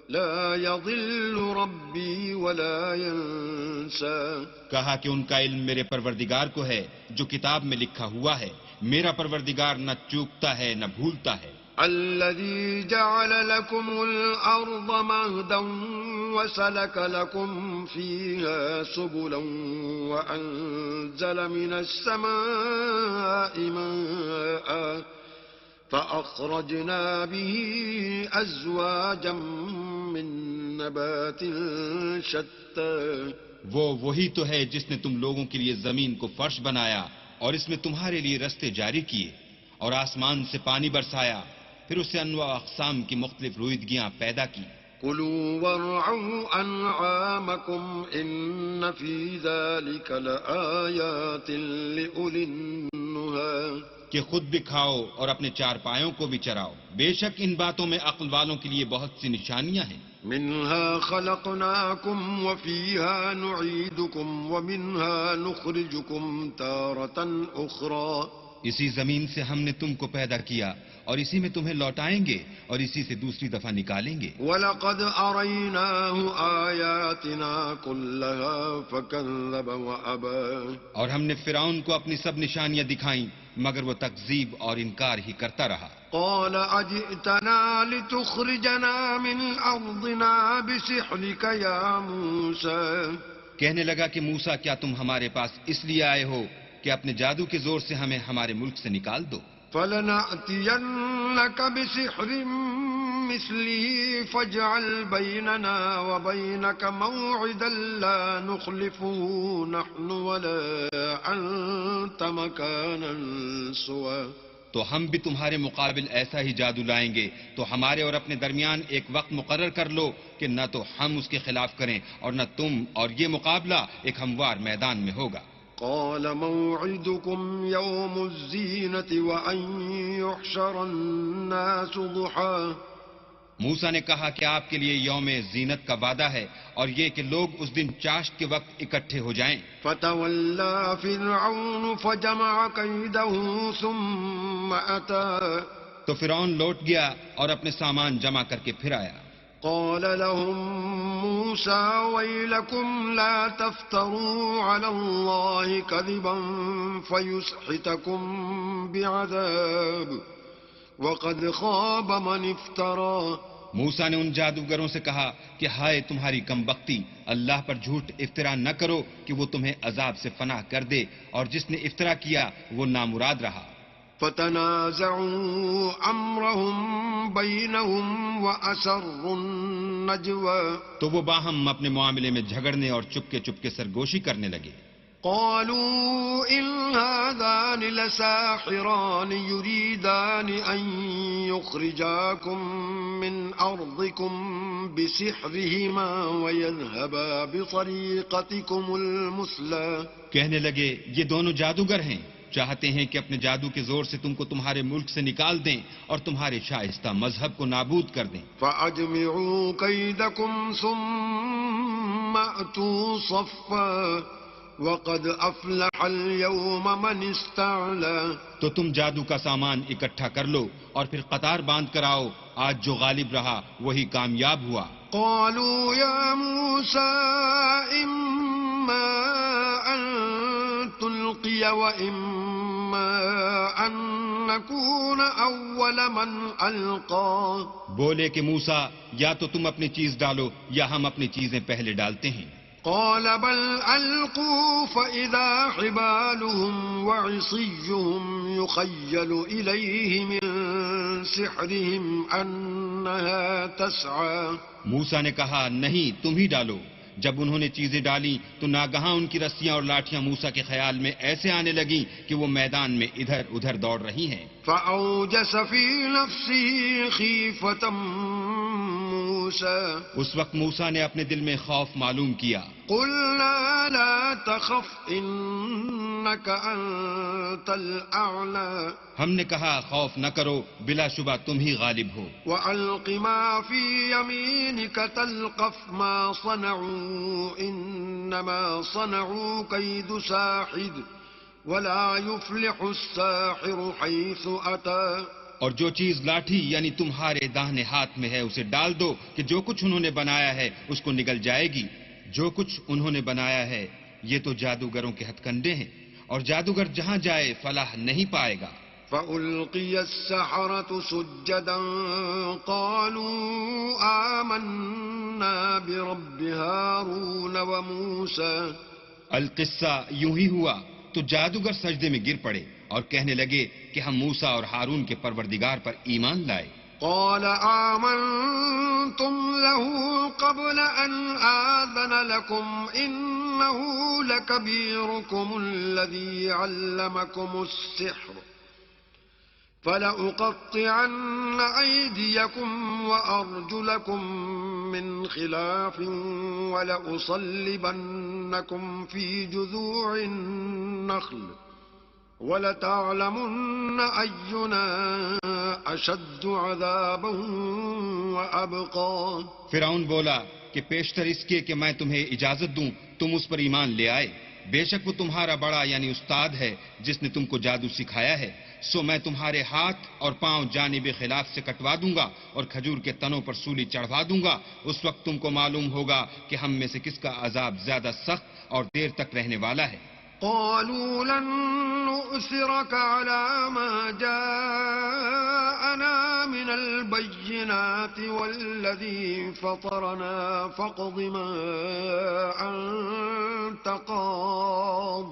لا يضل ربي ولا ينسى. کہا کہ ان کا علم میرے پروردگار کو ہے جو کتاب میں لکھا ہوا ہے. میرا پروردگار نہ چوکتا ہے نہ بھولتا ہے. الذي جعل لكم الأرض مهدا وسلك لكم فيها سبلا وأنزل من السماء ماء فأخرجنا به أزواجا من نبات شتى. وہی تو ہے جس نے تم لوگوں کے لیے زمین کو فرش بنایا اور اس میں تمہارے لیے رستے جاری کیے اور آسمان سے پانی برسایا پھر اسے انواع اقسام کی مختلف رویدگیاں پیدا کی. كلوا وارعوا أنعامكم إن في ذلك لآيات لأولي النهى. کہ خود بھی کھاؤ اور اپنے چارپایوں کو بھی چراؤ. بے شک ان باتوں میں عقل والوں کے لیے بہت سی نشانیاں ہیں. منها خلقناكم وفيها نعيدكم ومنها نخرجكم تارة أخرى. اسی زمین سے ہم نے تم کو پیدا کیا اور اسی میں تمہیں لوٹائیں گے اور اسی سے دوسری دفعہ نکالیں گے. وَلَقَدْ أَرَيْنَاهُ آيَاتِنَا كُلَّهَا فَكَذَّبَ وَأَبَى. اور ہم نے فرعون کو اپنی سب نشانیاں دکھائیں مگر وہ تکذیب اور انکار ہی کرتا رہا. قال أجئتنا لتخرجنا من أرضنا بسحرك يا موسى. کہنے لگا کہ موسیٰ کیا تم ہمارے پاس اس لیے آئے ہو کہ اپنے جادو کے زور سے ہمیں ہمارے ملک سے نکال دو. فلنأتينك بسحر مثله فاجعل بيننا وبينك موعدا لا نخلفه نحن ولا أنت مكانا سوى. تو ہم بھی تمہارے مقابل ایسا ہی جادو لائیں گے تو ہمارے اور اپنے درمیان ایک وقت مقرر کر لو کہ نہ تو ہم اس کے خلاف کریں اور نہ تم، اور یہ مقابلہ ایک ہموار میدان میں ہوگا. قال موعدكم يوم الزينة وأن يحشر الناس ضحى. موسیٰ نے کہا کہ آپ کے لیے یوم زینت کا وعدہ ہے اور یہ کہ لوگ اس دن چاشت کے وقت اکٹھے ہو جائیں. فتولى فرعون فجمع كيده ثم أتى. تو فرعون لوٹ گیا اور اپنے سامان جمع کر کے پھر آیا. قال لهم موسى ويلكم لا تفتروا على الله كذبا فيسحتكم بعذاب وقد خاب من افترى. موسیٰ نے ان جادوگروں سے کہا کہ ہائے تمہاری کم بختی، اللہ پر جھوٹ افطرا نہ کرو کہ وہ تمہیں عذاب سے فنا کر دے، اور جس نے افطرا کیا وہ نامراد رہا. فتنازعوا امرهم بينهم واسروا النجوى. تو وہ باہم اپنے معاملے میں جھگڑنے اور چپکے چپکے سرگوشی کرنے لگے. قالوا إن هذان لساحران يريدان أن يخرجاكم من أرضكم بسحرهما ويذهبا بطريقتكم المثلى. کہنے لگے یہ دونوں جادوگر ہیں، چاہتے ہیں کہ اپنے جادو کے زور سے تم کو تمہارے ملک سے نکال دیں اور تمہارے شائستہ مذہب کو نابود کر دیں. فأجمعوا كيدكم ثم أتوا صفا وقد أفلح اليوم من استعلى. تو تم جادو کا سامان اکٹھا کر لو اور پھر قطار باندھ کر آؤ، آج جو غالب رہا وہی کامیاب ہوا. قالوا يا موسى إما أن تلقي وإما أن نكون أول من ألقى. بولے کہ موسیٰ یا تو تم اپنی چیز ڈالو یا ہم اپنی چیزیں پہلے ڈالتے ہیں. قال بل ألقوا فإذا حبالهم وعصيهم يخيل إليه من سحرهم أنها تسعى. موسیٰ نے کہا نہیں تم ہی ڈالو. جب انہوں نے چیزیں ڈالی تو ناگہاں ان کی رسیاں اور لاٹھیاں موسیٰ کے خیال میں ایسے آنے لگیں کہ وہ میدان میں ادھر ادھر دوڑ رہی ہیں. فأوجس في نفسه خيفة موسى اس وقت موسیٰ نے اپنے دل میں خوف معلوم کیا. قلنا لا تخف إنك أنت الأعلى ہم نے کہا خوف نہ کرو، بلا شبہ تم ہی غالب ہو. وألق ما في يمينك تلقف ما صنعوا إنما صنعوا كيد ساحر ولا يفلح الساحر حيث أتى. اور جو چیز لاٹھی یعنی تمہارے داہنے ہاتھ میں ہے اسے ڈال دو کہ جو کچھ انہوں نے بنایا ہے اس کو نگل جائے گی. جو کچھ انہوں نے بنایا ہے یہ تو جادوگروں کے ہتھ کنڈے ہیں، اور جادوگر جہاں جائے فلاح نہیں پائے گا. فألقي السحرة سجدا قالوا آمنا برب هارون وموسى. القصہ یوں ہی ہوا تو جادوگر سجدے میں گر پڑے اور کہنے لگے کہ ہم موسیٰ اور ہارون کے پروردگار پر ایمان لائے. قال آمنتم له قبل أن آذن لكم إنه لكبيركم الذي علمكم السحر فلأقطعن أيديكم وأرجلكم من خلاف ولأصلبنكم في جذوع النخل وَلَتَعْلَمُنَّ أَيُّنَا أَشَدُّ عَذَابًا وَأَبْقَىٰ. فرعون بولا کہ پیشتر اس کے کہ میں تمہیں اجازت دوں تم اس پر ایمان لے آئے. بے شک وہ تمہارا بڑا یعنی استاد ہے جس نے تم کو جادو سکھایا ہے. سو میں تمہارے ہاتھ اور پاؤں جانب خلاف سے کٹوا دوں گا اور کھجور کے تنوں پر سولی چڑھوا دوں گا. اس وقت تم کو معلوم ہوگا کہ ہم میں سے کس کا عذاب زیادہ سخت اور دیر تک رہنے والا ہے. قالوا لن نؤثرك على ما جاءنا من البينات والذي فطرنا فاقض ما أنت قاض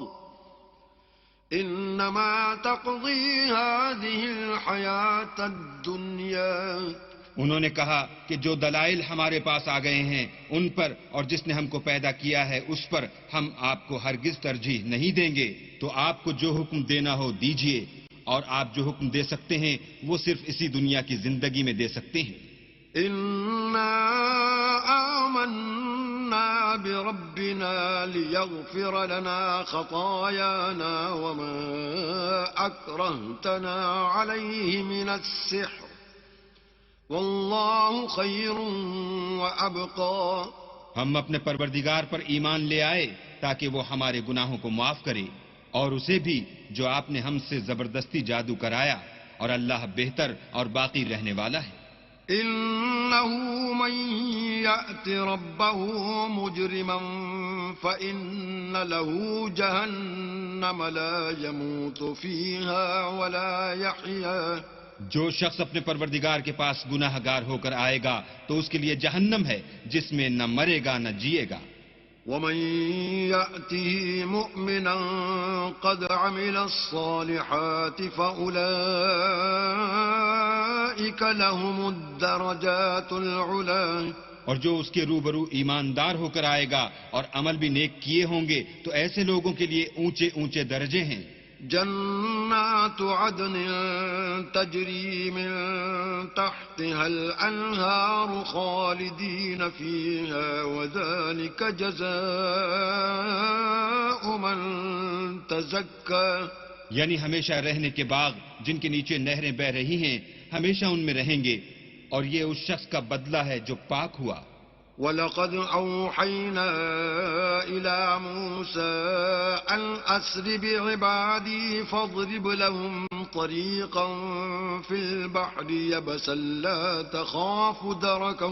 إنما تقضي هذه الحياة الدنيا. انہوں نے کہا کہ جو دلائل ہمارے پاس آ گئے ہیں ان پر اور جس نے ہم کو پیدا کیا ہے اس پر ہم آپ کو ہرگز ترجیح نہیں دیں گے. تو آپ کو جو حکم دینا ہو دیجئے، اور آپ جو حکم دے سکتے ہیں وہ صرف اسی دنیا کی زندگی میں دے سکتے ہیں. إنا آمنا بربنا ليغفر لنا خطايانا وما أكرهتنا عليه من السحر واللہ خیر وابقا. ہم اپنے پروردگار پر ایمان لے آئے تاکہ وہ ہمارے گناہوں کو معاف کرے اور اسے بھی جو آپ نے ہم سے زبردستی جادو کرایا، اور اللہ بہتر اور باقی رہنے والا ہے. انه من یأت ربه مجرما فإن له جہنم لا يموت فيها ولا يحيا. جو شخص اپنے پروردگار کے پاس گناہ گار ہو کر آئے گا تو اس کے لیے جہنم ہے جس میں نہ مرے گا نہ جیے گا. ومن يأته مؤمنا قد عمل الصالحات فأولئك لهم الدرجات العلا. اور جو اس کے روبرو ایماندار ہو کر آئے گا اور عمل بھی نیک کیے ہوں گے تو ایسے لوگوں کے لیے اونچے اونچے درجے ہیں. جنات عدن تجری من تحتها الانہار خالدین فیہا وذلک جزاء من تزکا. یعنی ہمیشہ رہنے کے باغ جن کے نیچے نہریں بہ رہی ہیں ہمیشہ ان میں رہیں گے، اور یہ اس شخص کا بدلہ ہے جو پاک ہوا. وَلَقَدْ أَوْحَيْنَا إِلَى مُوسَىٰ أَنْ أَسْرِ بِعِبَادِي فَاضْرِبْ لَهُمْ طَرِيقًا فِي الْبَحْرِ يَبَسًا لَا تَخَافُ دَرَكًا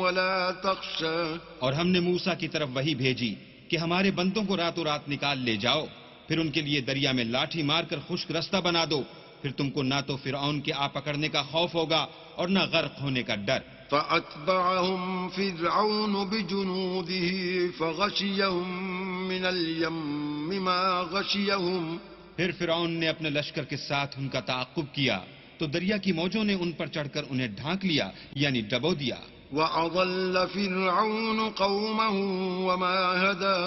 وَلَا تَخْشَىٰ. اور ہم نے موسیٰ کی طرف وحی بھیجی کہ ہمارے بندوں کو راتوں رات نکال لے جاؤ، پھر ان کے لیے دریا میں لاٹھی مار کر خشک رستہ بنا دو، پھر تم کو نہ تو فرعون کے آ پکڑنے کا خوف ہوگا اور نہ غرق ہونے کا ڈر. فأتبعهم فرعون بجنوده فغشيهم من اليم ما غشيهم. پھر فرعون نے اپنے لشکر کے ساتھ ان کا تعاقب کیا تو دریا کی موجوں نے ان پر چڑھ کر انہیں ڈھانک لیا یعنی ڈبو دیا. وأضل فرعون قومه وما هدى.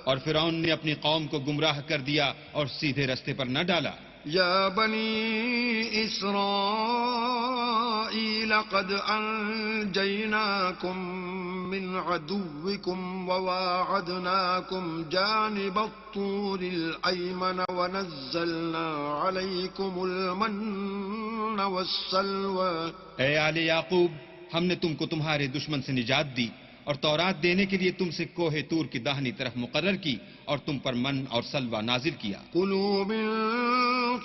اور فرعون نے اپنی قوم کو گمراہ کر دیا اور سیدھے رستے پر نہ ڈالا. یا بنی اسرائیل إسرائيل قد أنجيناكم من عدوكم وواعدناكم جانب الطور الأيمن ونزلنا عليكم المن والسلوى. اے آل یعقوب، ہم نے تم کو تمہارے دشمن سے نجات دی اور تورات دینے کے لیے تم سے کوہ طور کی داہنی طرف مقرر کی اور تم پر من اور سلوہ نازل کیا. كلوا من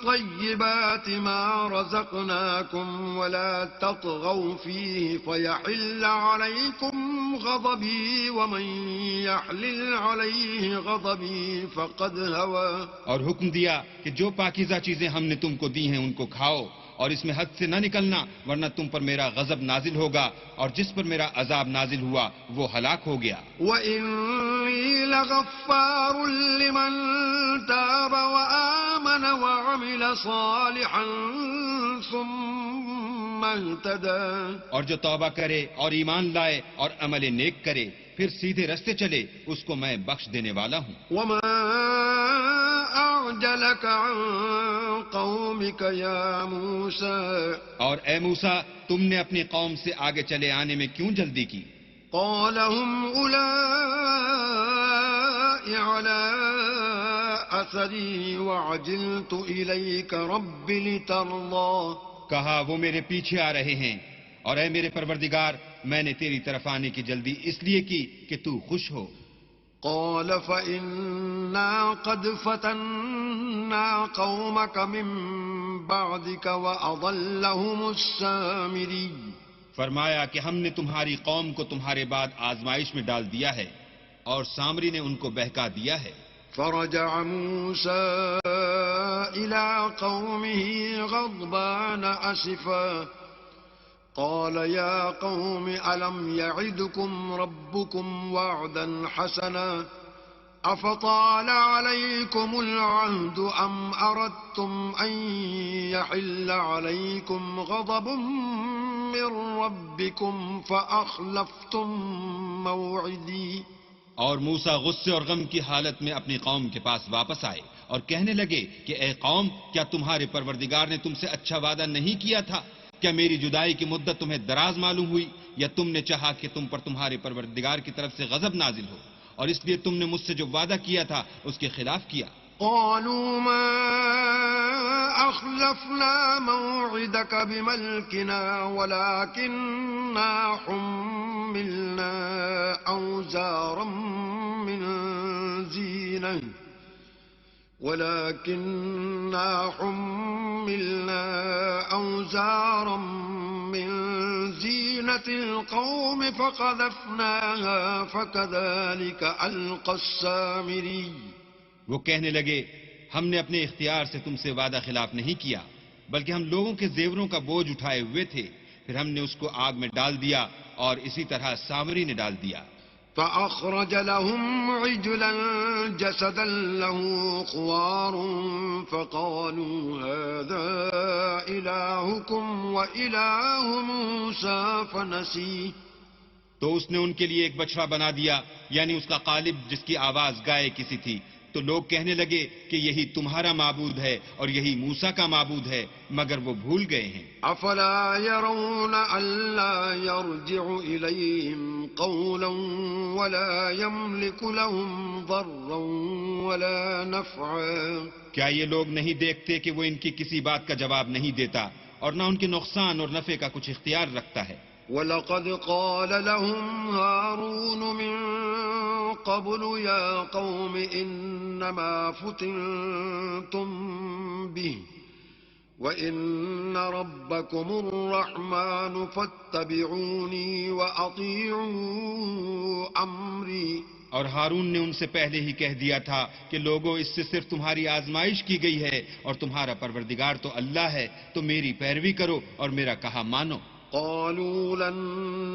طيبات ما رزقناكم ولا تطغوا فيه فيحل عليكم غضبي ومن يحلل عليه غضبي فقد هوى. اور حکم دیا کہ جو پاکیزہ چیزیں ہم نے تم کو دی ہیں ان کو کھاؤ اور اس میں حد سے نہ نکلنا، ورنہ تم پر میرا غضب نازل ہوگا اور جس پر میرا عذاب نازل ہوا وہ ہلاک ہو گیا. وَإِنِّي لَغَفَّارٌ لِمَن تَابَ وَآمَنَ وَعَمِلَ صَالِحًا ثُمَّ اهْتَدَى. اور جو توبہ کرے اور ایمان لائے اور عمل نیک کرے پھر سیدھے رستے چلے اس کو میں بخش دینے والا ہوں. وَمَا أَعْجَلَكَ عَن قَوْمِكَ يَا مُوسَى. اور اے موسیٰ، تم نے اپنی قوم سے آگے چلے آنے میں کیوں جلدی کی؟ قَالَ هُمْ أُولَاءِ عَلَىٰ أَثَرِي وَعَجِلْتُ إِلَيْكَ رَبِّ لِتَرْضَىٰ. کہا وہ میرے پیچھے آ رہے ہیں اور اے میرے پروردگار، میں نے تیری طرف آنے کی جلدی اس لیے کی کہ تو خوش ہو. قال فإنا قد فتنا قومك من بعدك وأضلهم السامري. فرمایا کہ ہم نے تمہاری قوم کو تمہارے بعد آزمائش میں ڈال دیا ہے اور سامری نے ان کو بہکا دیا ہے. فرجع موسى إلى قومه غضبان أسفا قال يا قوم ألم يعدكم ربكم وعدا حسنا أفطال عليكم العهد أم أردتم أن يحل عليكم غضب من ربكم فأخلفتم موعدي. اور موسیٰ غصے اور غم کی حالت میں اپنی قوم کے پاس واپس آئے اور کہنے لگے کہ اے قوم، کیا تمہارے پروردگار نے تم سے اچھا وعدہ نہیں کیا تھا؟ کیا میری جدائی کی مدت تمہیں دراز معلوم ہوئی یا تم نے چاہا کہ تم پر تمہارے پروردگار کی طرف سے غضب نازل ہو اور اس لیے تم نے مجھ سے جو وعدہ کیا تھا اس کے خلاف کیا؟ قالوا ما أخلفنا موعدك بملكنا ولكننا حملنا أوزارا من زينة القوم فقذفناها فكذلك ألقى السامري. وہ کہنے لگے ہم نے اپنے اختیار سے تم سے وعدہ خلاف نہیں کیا، بلکہ ہم لوگوں کے زیوروں کا بوجھ اٹھائے ہوئے تھے، پھر ہم نے اس کو آگ میں ڈال دیا اور اسی طرح سامری نے ڈال دیا. فأخرج لهم عجلا جسدا له خوار فقالوا هذا إلهكم وإله موسى فنسي. تو اس نے ان کے لیے ایک بچڑا بنا دیا، یعنی اس کا قالب جس کی آواز گائے کسی تھی. تو لوگ کہنے لگے کہ یہی تمہارا معبود ہے اور یہی موسیٰ کا معبود ہے، مگر وہ بھول گئے ہیں. افلا يرون الا يرجع اليهم قولا ولا يملك لهم ضرا ولا نفعا. کیا یہ لوگ نہیں دیکھتے کہ وہ ان کی کسی بات کا جواب نہیں دیتا اور نہ ان کے نقصان اور نفع کا کچھ اختیار رکھتا ہے؟ وَلَقَدْ قَالَ لَهُمْ هَارُونُ مِن قَبْلُ يَا قَوْمِ إِنَّمَا فُتِنْتُمْ بِهِ وَإِنَّ رَبَّكُمُ الرَّحْمَنُ فَاتَّبِعُونِي وَأَطِيعُوا أَمْرِي. اور ہارون نے ان سے پہلے ہی کہہ دیا تھا کہ لوگوں، اس سے صرف تمہاری آزمائش کی گئی ہے اور تمہارا پروردگار تو اللہ ہے، تو میری پیروی کرو اور میرا کہا مانو. قالوا لن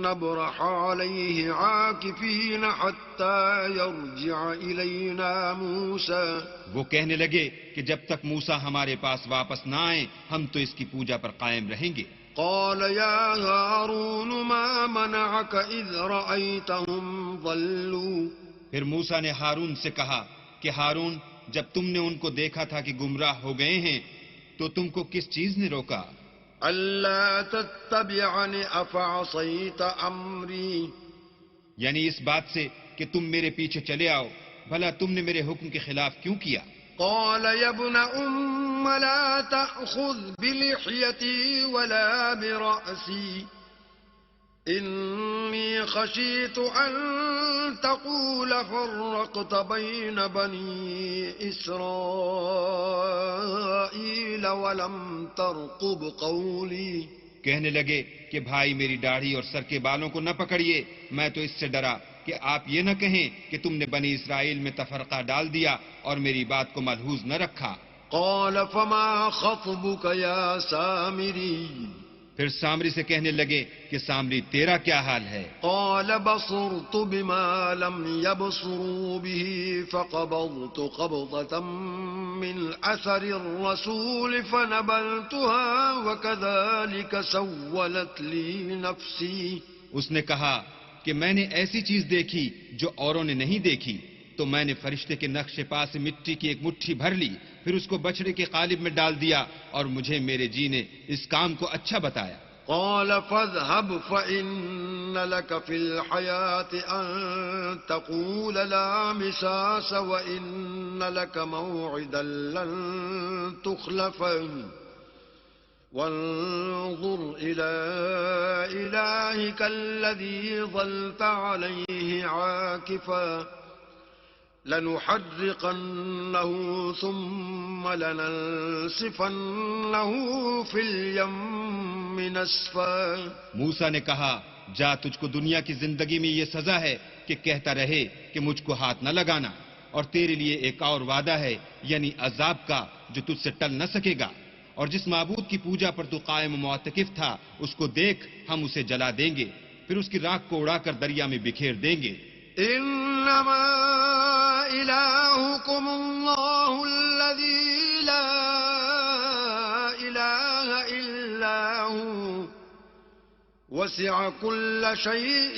نبرح عليه عاكفين حتى يرجع إلينا موسى. وہ کہنے لگے کہ جب تک موسیٰ ہمارے پاس واپس نہ آئے ہم تو اس کی پوجا پر قائم رہیں گے. قال يا هارون ما منعك إذ رأيتهم ضلوا. پھر موسیٰ نے ہارون سے کہا کہ ہارون، جب تم نے ان کو دیکھا تھا کہ گمراہ ہو گئے ہیں تو تم کو کس چیز نے روکا؟ ألا تتبعني أفعصيت أمري یعنی اس بات سے کہ تم میرے پیچھے چلے آؤ، بھلا تم نے میرے حکم کے خلاف کیوں کیا؟ قال يا ابن أم لا تأخذ بلحيتي ولا برأسي إني خشيت أن تقول فرقت بين بني إسرائيل ولم ترقب قولي. کہنے لگے کہ بھائی میری داڑھی اور سر کے بالوں کو نہ پکڑیے، میں تو اس سے ڈرا کہ آپ یہ نہ کہیں کہ تم نے بنی اسرائیل میں تفرقہ ڈال دیا اور میری بات کو ملحوظ نہ رکھا. قال فما خطبك يا سامري پھر سامری سے کہنے لگے کہ سامری تیرا کیا حال ہے؟ قال بصرت بما لم يبصروا به فقبضت قبضة من أثر الرسول فنبذتها وكذلك سولت لي نفسي. اس نے کہا کہ میں نے ایسی چیز دیکھی جو اوروں نے نہیں دیکھی، تو میں نے فرشتے کے نقش پا سے مٹی کی ایک مٹھی بھر لی، پھر اس کو بچڑے کے قالب میں ڈال دیا، اور مجھے میرے جی نے اس کام کو اچھا بتایا. قال فاذهب فإن لك في الحياة أن تقول لا مساس وإن لك موعدا لن تخلفه وانظر إلى إلهك الذي ظلت عليه عاكفا لنحرقنه ثم لننسفنه في اليم نسفا. موسیٰ نے کہا جا، تجھ کو دنیا کی زندگی میں یہ سزا ہے کہ کہتا رہے کہ مجھ کو ہاتھ نہ لگانا، اور تیرے لیے ایک اور وعدہ ہے یعنی عذاب کا جو تجھ سے ٹل نہ سکے گا، اور جس معبود کی پوجا پر تو قائم و معتکف تھا اس کو دیکھ، ہم اسے جلا دیں گے، پھر اس کی راکھ کو اڑا کر دریا میں بکھیر دیں گے. انما الہکم اللہ الذی لا الہ الا ہوا وسع کل شیء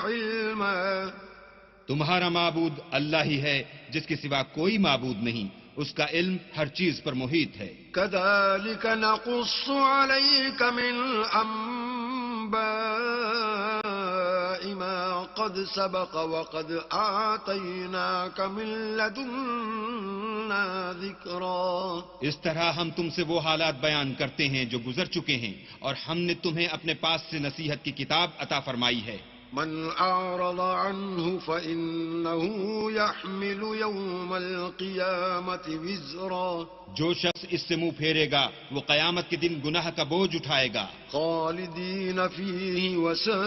علما. تمہارا معبود اللہ ہی ہے جس کے سوا کوئی معبود نہیں، اس کا علم ہر چیز پر محیط ہے. كذلك نقص عليك من أنباء ما قد سبق وقد آتيناك من لدنا ذكرا. اس طرح ہم تم سے وہ حالات بیان کرتے ہیں جو گزر چکے ہیں، اور ہم نے تمہیں اپنے پاس سے نصیحت کی کتاب عطا فرمائی ہے. من أعرض عنه فإنه يحمل يوم القيامة وزرا. جو شخص اس سے منہ پھیرے گا وہ قیامت کے دن گناہ کا بوجھ اٹھائے گا. خالدين فيه وساء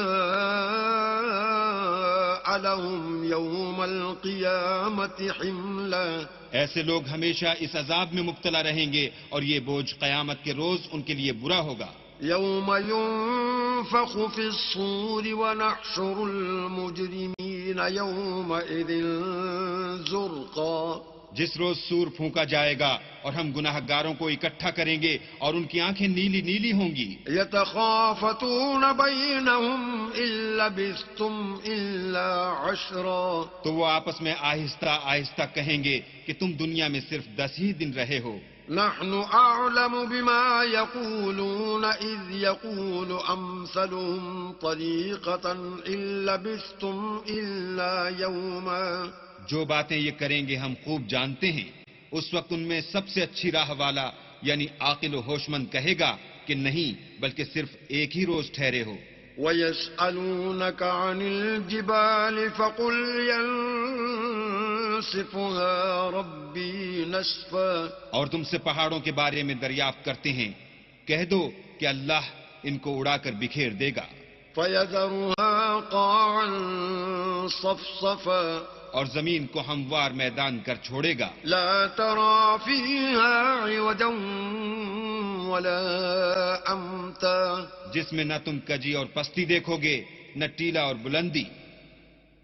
لهم يوم القيامة حملا. ایسے لوگ ہمیشہ اس عذاب میں مبتلا رہیں گے، اور یہ بوجھ قیامت کے روز ان کے لیے برا ہوگا. يوم ينفخ في الصور ونحشر المجرمين يومئذ زرقا. جس روز سور پھونکا جائے گا اور ہم گناہ گاروں کو اکٹھا کریں گے اور ان کی آنکھیں نیلی نیلی ہوں گی. يتخافتون بينهم إن لبثتم إلا عشرا. تو وہ آپس میں آہستہ آہستہ کہیں گے کہ تم دنیا میں صرف 10 ہی دن رہے ہو. نحن أعلم بما يقولون إذ يقول أمثلهم طريقة إن لبثتم إلا يوما. جو باتیں یہ کریں گے ہم خوب جانتے ہیں. اس وقت ان میں سب سے اچھی راہ والا یعنی عاقل و ہوش مند کہے گا کہ نہیں بلکہ صرف ایک ہی روز ٹھہرے ہو. وَيَسْأَلُونَكَ عَنِ الْجِبَالِ فَقُلْ يَنسِفُهَا رَبِّي نَسْفًا. اور تم سے پہاڑوں کے بارے میں دریافت کرتے ہیں، کہہ دو کہ اللہ ان کو اڑا کر بکھیر دے گا. فَيَذَرُهَا قَاعًا صَفْصَفًا. اور زمین کو ہموار میدان کر چھوڑے گا. لا ترى فيها عوجا ولا أمتا. جس میں نہ تم کجی اور پستی دیکھو گے نہ ٹیلا اور بلندی.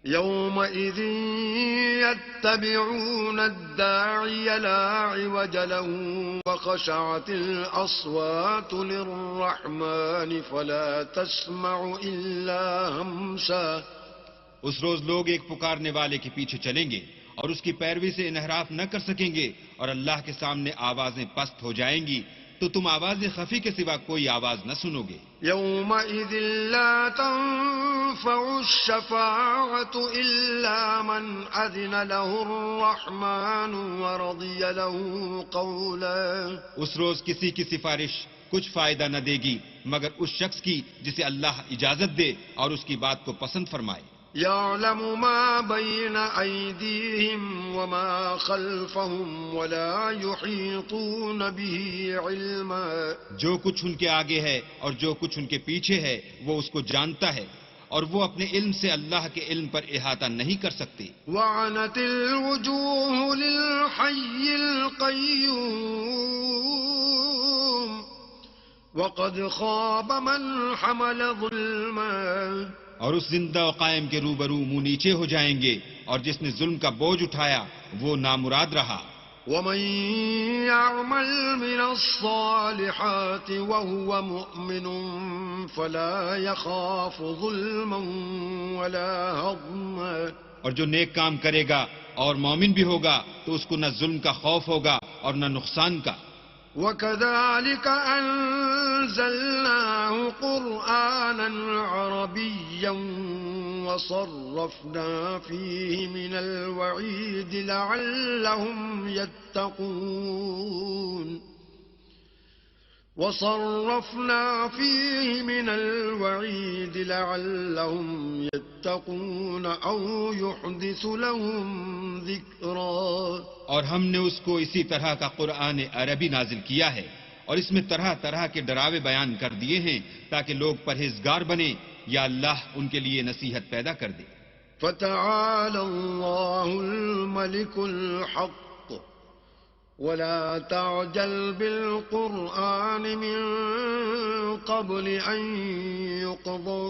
يومئذ يتبعون الداعي لا عوج له وخشعت الأصوات للرحمن فلا تسمع إلا همسا. اس روز لوگ ایک پکارنے والے کے پیچھے چلیں گے اور اس کی پیروی سے انحراف نہ کر سکیں گے، اور اللہ کے سامنے آوازیں پست ہو جائیں گی تو تم آواز خفی کے سوا کوئی آواز نہ سنو گے. يومئذ لا تنفع الشفاعة إلا من أذن له الرحمن ورضي له قولا. اس روز کسی کی سفارش کچھ فائدہ نہ دے گی مگر اس شخص کی جسے اللہ اجازت دے اور اس کی بات کو پسند فرمائے. يعلم ما بين أيديهم وما خلفهم ولا يحيطون به علما. جو کچھ ان کے آگے ہے اور جو کچھ ان کے پیچھے ہے وہ اس کو جانتا ہے اور وہ اپنے علم سے اللہ کے علم پر احاطہ نہیں کر سکتے. وعنت الوجوه للحي القيوم وقد خاب من حمل ظلما. اور اس زندہ و قائم کے روبرو منہ نیچے ہو جائیں گے اور جس نے ظلم کا بوجھ اٹھایا وہ نامراد رہا. ومن يعمل من الصالحات وهو مؤمن فلا يخاف ظلما ولا هضما. اور جو نیک کام کرے گا اور مومن بھی ہوگا تو اس کو نہ ظلم کا خوف ہوگا اور نہ نقصان کا. وكذلك أنزلناه قرآنا عربيا وصرفنا فيه من الوعيد لعلهم يتقون. وصرفنا فيه من الوعيد لعلهم يتقون أو يحدث لهم ذكرا. اور ہم نے اس کو اسی طرح کا قرآن عربی نازل کیا ہے اور اس میں طرح طرح کے ڈراوے بیان کر دیے ہیں تاکہ لوگ پرہیزگار بنیں یا اللہ ان کے لیے نصیحت پیدا کر دے. فتعالى الله الملك الحق ولا تعجل بالقرآن من قبل أن يقضى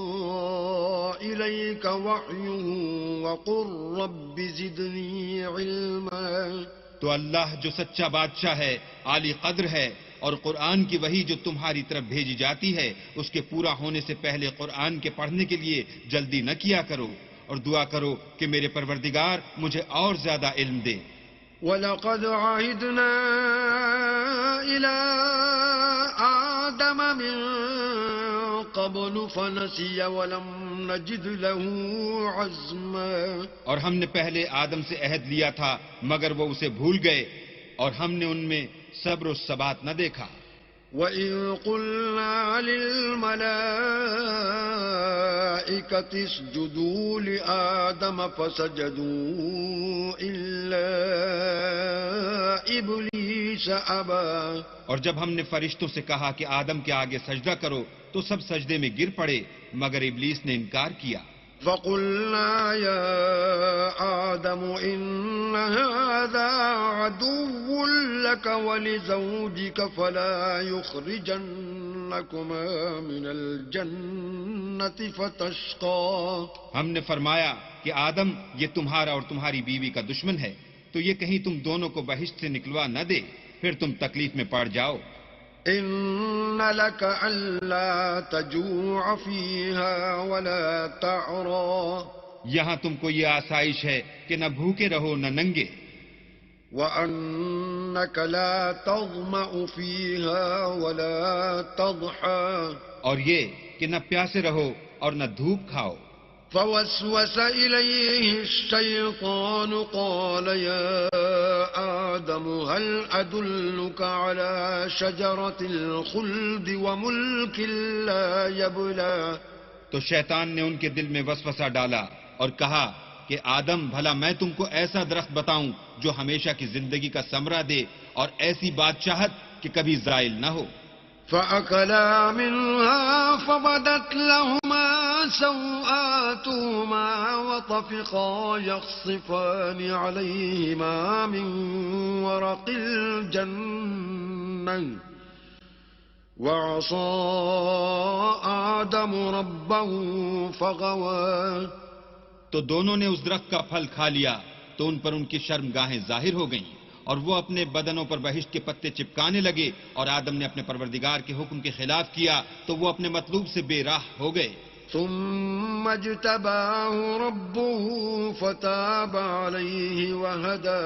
إليك وحيه وقل رب زدني علما. تو اللہ جو سچا بادشاہ ہے، عالی قدر ہے، اور قرآن کی وحی جو تمہاری طرف بھیجی جاتی ہے اس کے پورا ہونے سے پہلے قرآن کے پڑھنے کے لیے جلدی نہ کیا کرو اور دعا کرو کہ میرے پروردگار مجھے اور زیادہ علم دے. وَلَقَدْ عَهِدْنَا إِلَىٰ آدَمَ مِن قَبْلُ فَنَسِيَ وَلَمْ نَجِدْ لَهُ عَزْمًا. اور ہم نے پہلے آدم سے عہد لیا تھا مگر وہ اسے بھول گئے اور ہم نے ان میں صبر و ثبات نہ دیکھا. وَإِذْ قُلْنَا لِلْمَلَائِكَةِ اسْجُدُوا لِآدَمَ فَسَجَدُوا إِلَّا إِبْلِيسَ أَبَىٰ. اور جب ہم نے فرشتوں سے کہا کہ آدم کے آگے سجدہ کرو تو سب سجدے میں گر پڑے مگر ابلیس نے انکار کیا. فَقُلْنَا يَا آدَمُ إِنَّ هَٰذَا عَدُوٌّ لَّكَ وَلِزَوْجِكَ فَلَا يُخْرِجَنَّكُمَا مِنَ الْجَنَّةِ فَتَشْقَىٰ. ہم نے فرمایا کہ آدم یہ تمہارا اور تمہاری بیوی کا دشمن ہے تو یہ کہیں تم دونوں کو بہشت سے نکلوا نہ دے پھر تم تکلیف میں پڑ جاؤ. إِنَّ لَكَ أَلَّا تَجُوعَ فِيهَا وَلَا تَعْرَىٰ. یہاں تم کو یہ آسائش ہے کہ نہ بھوکے رہو نہ ننگے. وَأَنَّكَ لَا تَظْمَأُ فِيهَا وَلَا تَضْحَىٰ. اور یہ کہ نہ پیاسے رہو اور نہ دھوپ کھاؤ. فوسوس إليه الشيطان قال يا آدم هل أدلك على شجرة الخلد وملك لا يبلى. تو شیطان نے ان کے دل میں وسوسہ ڈالا اور کہا کہ آدم بھلا میں تم کو ایسا درخت بتاؤں جو ہمیشہ کی زندگی کا ثمرہ دے اور ایسی بادشاہت کہ کبھی زائل نہ ہو. فأكلا منها فبدت لهما سوآتهما وطفقا يخصفان عليهما من ورق الجنة وعصى آدم ربه فغوى. تو دونوں نے اس درخت کا پھل کھا لیا تو ان پر ان کی شرمگاہیں ظاہر ہو گئیں اور وہ اپنے بدنوں پر بہشت کے پتے چپکانے لگے اور آدم نے اپنے پروردگار کے حکم کے خلاف کیا تو وہ اپنے مطلوب سے بے راہ ہو گئے. ثم اجتباه ربه فتاب عليه وهدى.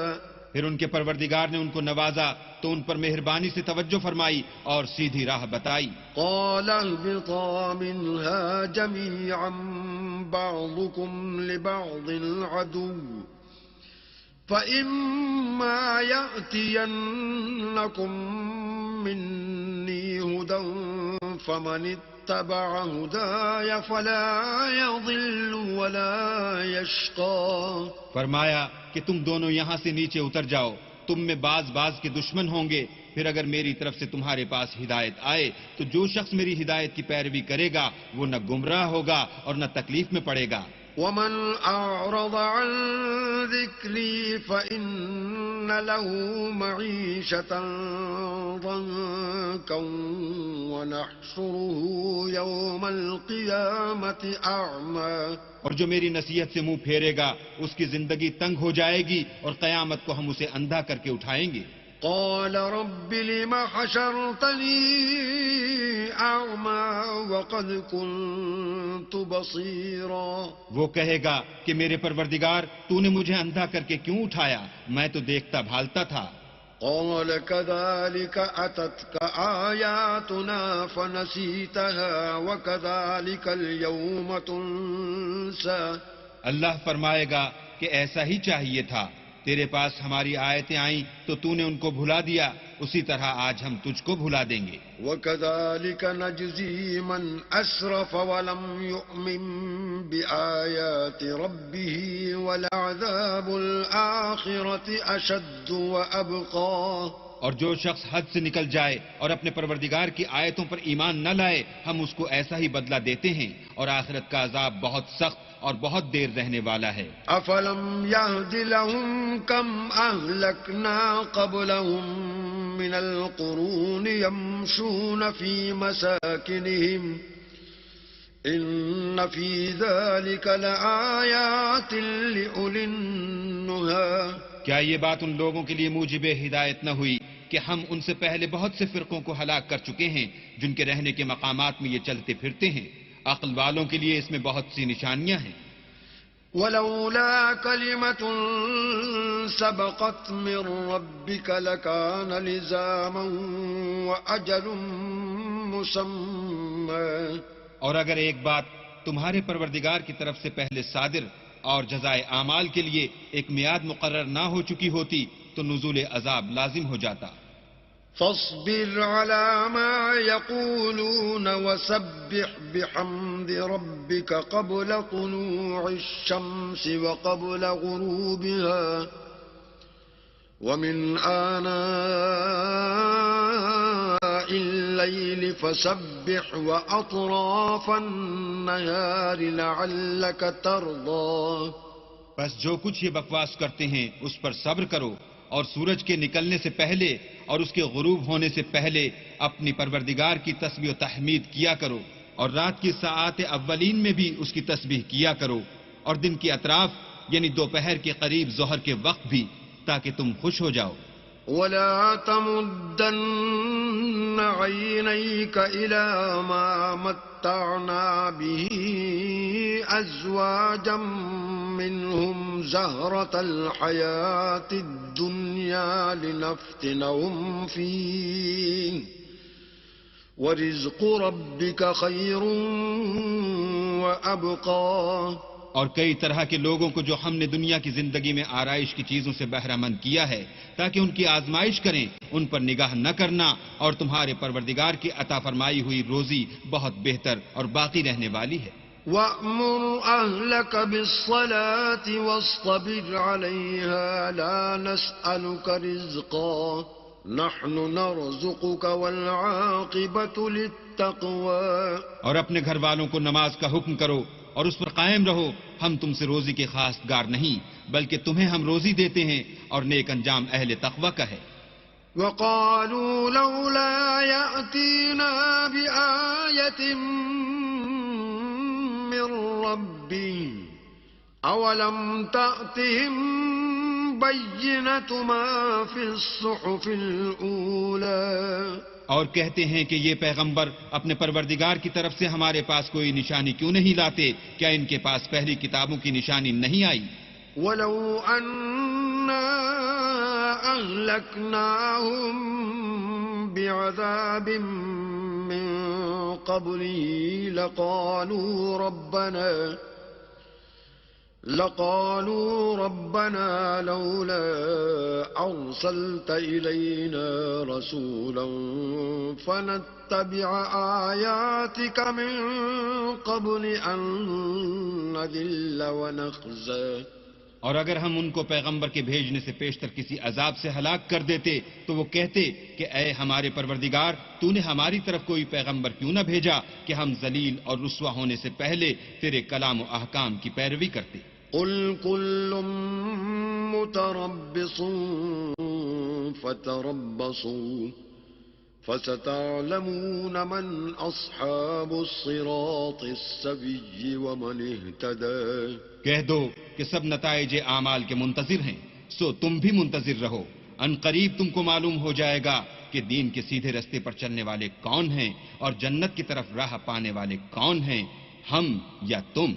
پھر ان کے پروردگار نے ان کو نوازا تو ان پر مہربانی سے توجہ فرمائی اور سیدھی راہ بتائی. قال اهبطا منها جميعا بعضكم لبعض عدو فإما يأتينكم مني هدى فمن اتبع هداي فلا يضل ولا يشقى. فرمایا کہ تم دونوں یہاں سے نیچے اتر جاؤ، تم میں بعض کے دشمن ہوں گے، پھر اگر میری طرف سے تمہارے پاس ہدایت آئے تو جو شخص میری ہدایت کی پیروی کرے گا وہ نہ گمراہ ہوگا اور نہ تکلیف میں پڑے گا. ومن أعرض عن ذكري فإن له معيشة ضنكا ونحشره يوم القيامة أعمى. اور جو میری نصیحت سے منہ پھیرے گا اس کی زندگی تنگ ہو جائے گی اور قیامت کو ہم اسے اندھا کر کے اٹھائیں گے. قال رب لم حشرتني أعمى وقد كنت بصيرا. وہ کہے گا کہ میرے پروردگار تو نے مجھے اندھا کر کے کیوں اٹھایا، میں تو دیکھتا بھالتا تھا. قال كذلك أتتك آياتنا فنسيتها وكذلك اليوم تنسى. اللہ فرمائے گا کہ ایسا ہی چاہیے تھا، تیرے پاس ہماری آیتیں آئیں تو تو نے ان کو بھلا دیا، اسی طرح آج ہم تجھ کو بھلا دیں گے. وَكَذَلِكَ نَجْزِي مَنْ أَسْرَفَ وَلَمْ يُؤْمِنْ بِآيَاتِ رَبِّهِ وَلَعَذَابُ الْآخِرَةِ أَشَدُّ وَأَبْقَى. اور جو شخص حد سے نکل جائے اور اپنے پروردگار کی آیتوں پر ایمان نہ لائے ہم اس کو ایسا ہی بدلہ دیتے ہیں، اور آخرت کا عذاب بہت سخت اور بہت دیر رہنے والا ہے. أَفَلَمْ يَهْدِ لَهُمْ كَمْ أَهْلَكْنَا قَبْلَهُمْ مِنَ الْقُرُونِ يَمْشُونَ فِي مَسَاكِنِهِمْ إِنَّ فِي ذَلِكَ لَآيَاتٍ لِأُولِي النُّهَى. کیا یہ بات ان لوگوں کے لیے موجب ہدایت نہ ہوئی کہ ہم ان سے پہلے بہت سے فرقوں کو ہلاک کر چکے ہیں جن کے رہنے کے مقامات میں یہ چلتے پھرتے ہیں؟ عقل والوں کے لیے اس میں بہت سی نشانیاں ہیں. ولولا كلمة سبقت من ربك لكان لزاما وأجل مسمى. اور اگر ایک بات تمہارے پروردگار کی طرف سے پہلے صادر اور جزائے اعمال کے لیے ایک میعاد مقرر نہ ہو چکی ہوتی تو نزول عذاب لازم ہو جاتا. فاصبر على ما يقولون وسبح بحمد ربك قبل طلوع الشمس وقبل غروبها ومن آناء الليل فسبح وأطراف النهار لعلك ترضى. بس جو کچھ یہ بکواس کرتے ہیں اس پر صبر کرو، اور سورج کے نکلنے سے پہلے اور اس کے غروب ہونے سے پہلے اپنی پروردگار کی تسبیح و تحمید کیا کرو، اور رات کی ساعات اولین میں بھی اس کی تسبیح کیا کرو، اور دن کی اطراف یعنی دوپہر کے قریب ظہر کے وقت بھی، تاکہ تم خوش ہو جاؤ. ولا تمدن عينيك إلى ما متعنا به أزواجا منهم زهرة الحياة الدنيا لنفتنهم فيه ورزق ربك خير وأبقى. اور کئی طرح کے لوگوں کو جو ہم نے دنیا کی زندگی میں آرائش کی چیزوں سے بہرہ مند کیا ہے تاکہ ان کی آزمائش کریں، ان پر نگاہ نہ کرنا، اور تمہارے پروردگار کی عطا فرمائی ہوئی روزی بہت بہتر اور باقی رہنے والی ہے. وَأْمُرْ أَهْلَكَ بِالصَّلَاةِ وَاصْطَبِرْ عَلَيْهَا لَا نَسْأَلُكَ رِزْقًا نَحْنُ نَرْزُقُكَ وَالْعَاقِبَةُ لِلتَّقْوَى. اور اپنے گھر والوں کو نماز کا حکم کرو اور اس پر قائم رہو، ہم تم سے روزی کے خاص گار نہیں بلکہ تمہیں ہم روزی دیتے ہیں، اور نیک انجام اہل تقوی کا ہے. وَقَالُوا لَوْلَا يَأْتِينَا بِآيَةٍ مِّن رَّبِّهِ أَوَلَمْ تَأْتِهِم بَيِّنَةُ مَا فِي الصُّحُفِ الْأُولَى. اور کہتے ہیں کہ یہ پیغمبر اپنے پروردگار کی طرف سے ہمارے پاس کوئی نشانی کیوں نہیں لاتے؟ کیا ان کے پاس پہلی کتابوں کی نشانی نہیں آئی؟ وَلَوْ أَنَّا أهلكناهم بعذاب من قبله لقالوا ربنا لولا أرسلت إلينا رسولا فنتبع آياتك من قبل أن نذل ونخزى. اور اگر ہم ان کو پیغمبر کے بھیجنے سے پیشتر کسی عذاب سے ہلاک کر دیتے تو وہ کہتے کہ اے ہمارے پروردگار تو نے ہماری طرف کوئی پیغمبر کیوں نہ بھیجا کہ ہم ذلیل اور رسوا ہونے سے پہلے تیرے کلام و احکام کی پیروی کرتے. قل كل متربص فتربصوا فستعلمون من أصحاب الصراط السوي ومن اهتدى. کہہ دو کہ سب نتائج اعمال کے منتظر ہیں، سو تم بھی منتظر رہو. ان قریب تم کو معلوم ہو جائے گا کہ دین کے سیدھے رستے پر چلنے والے کون ہیں اور جنت کی طرف راہ پانے والے کون ہیں، ہم یا تم.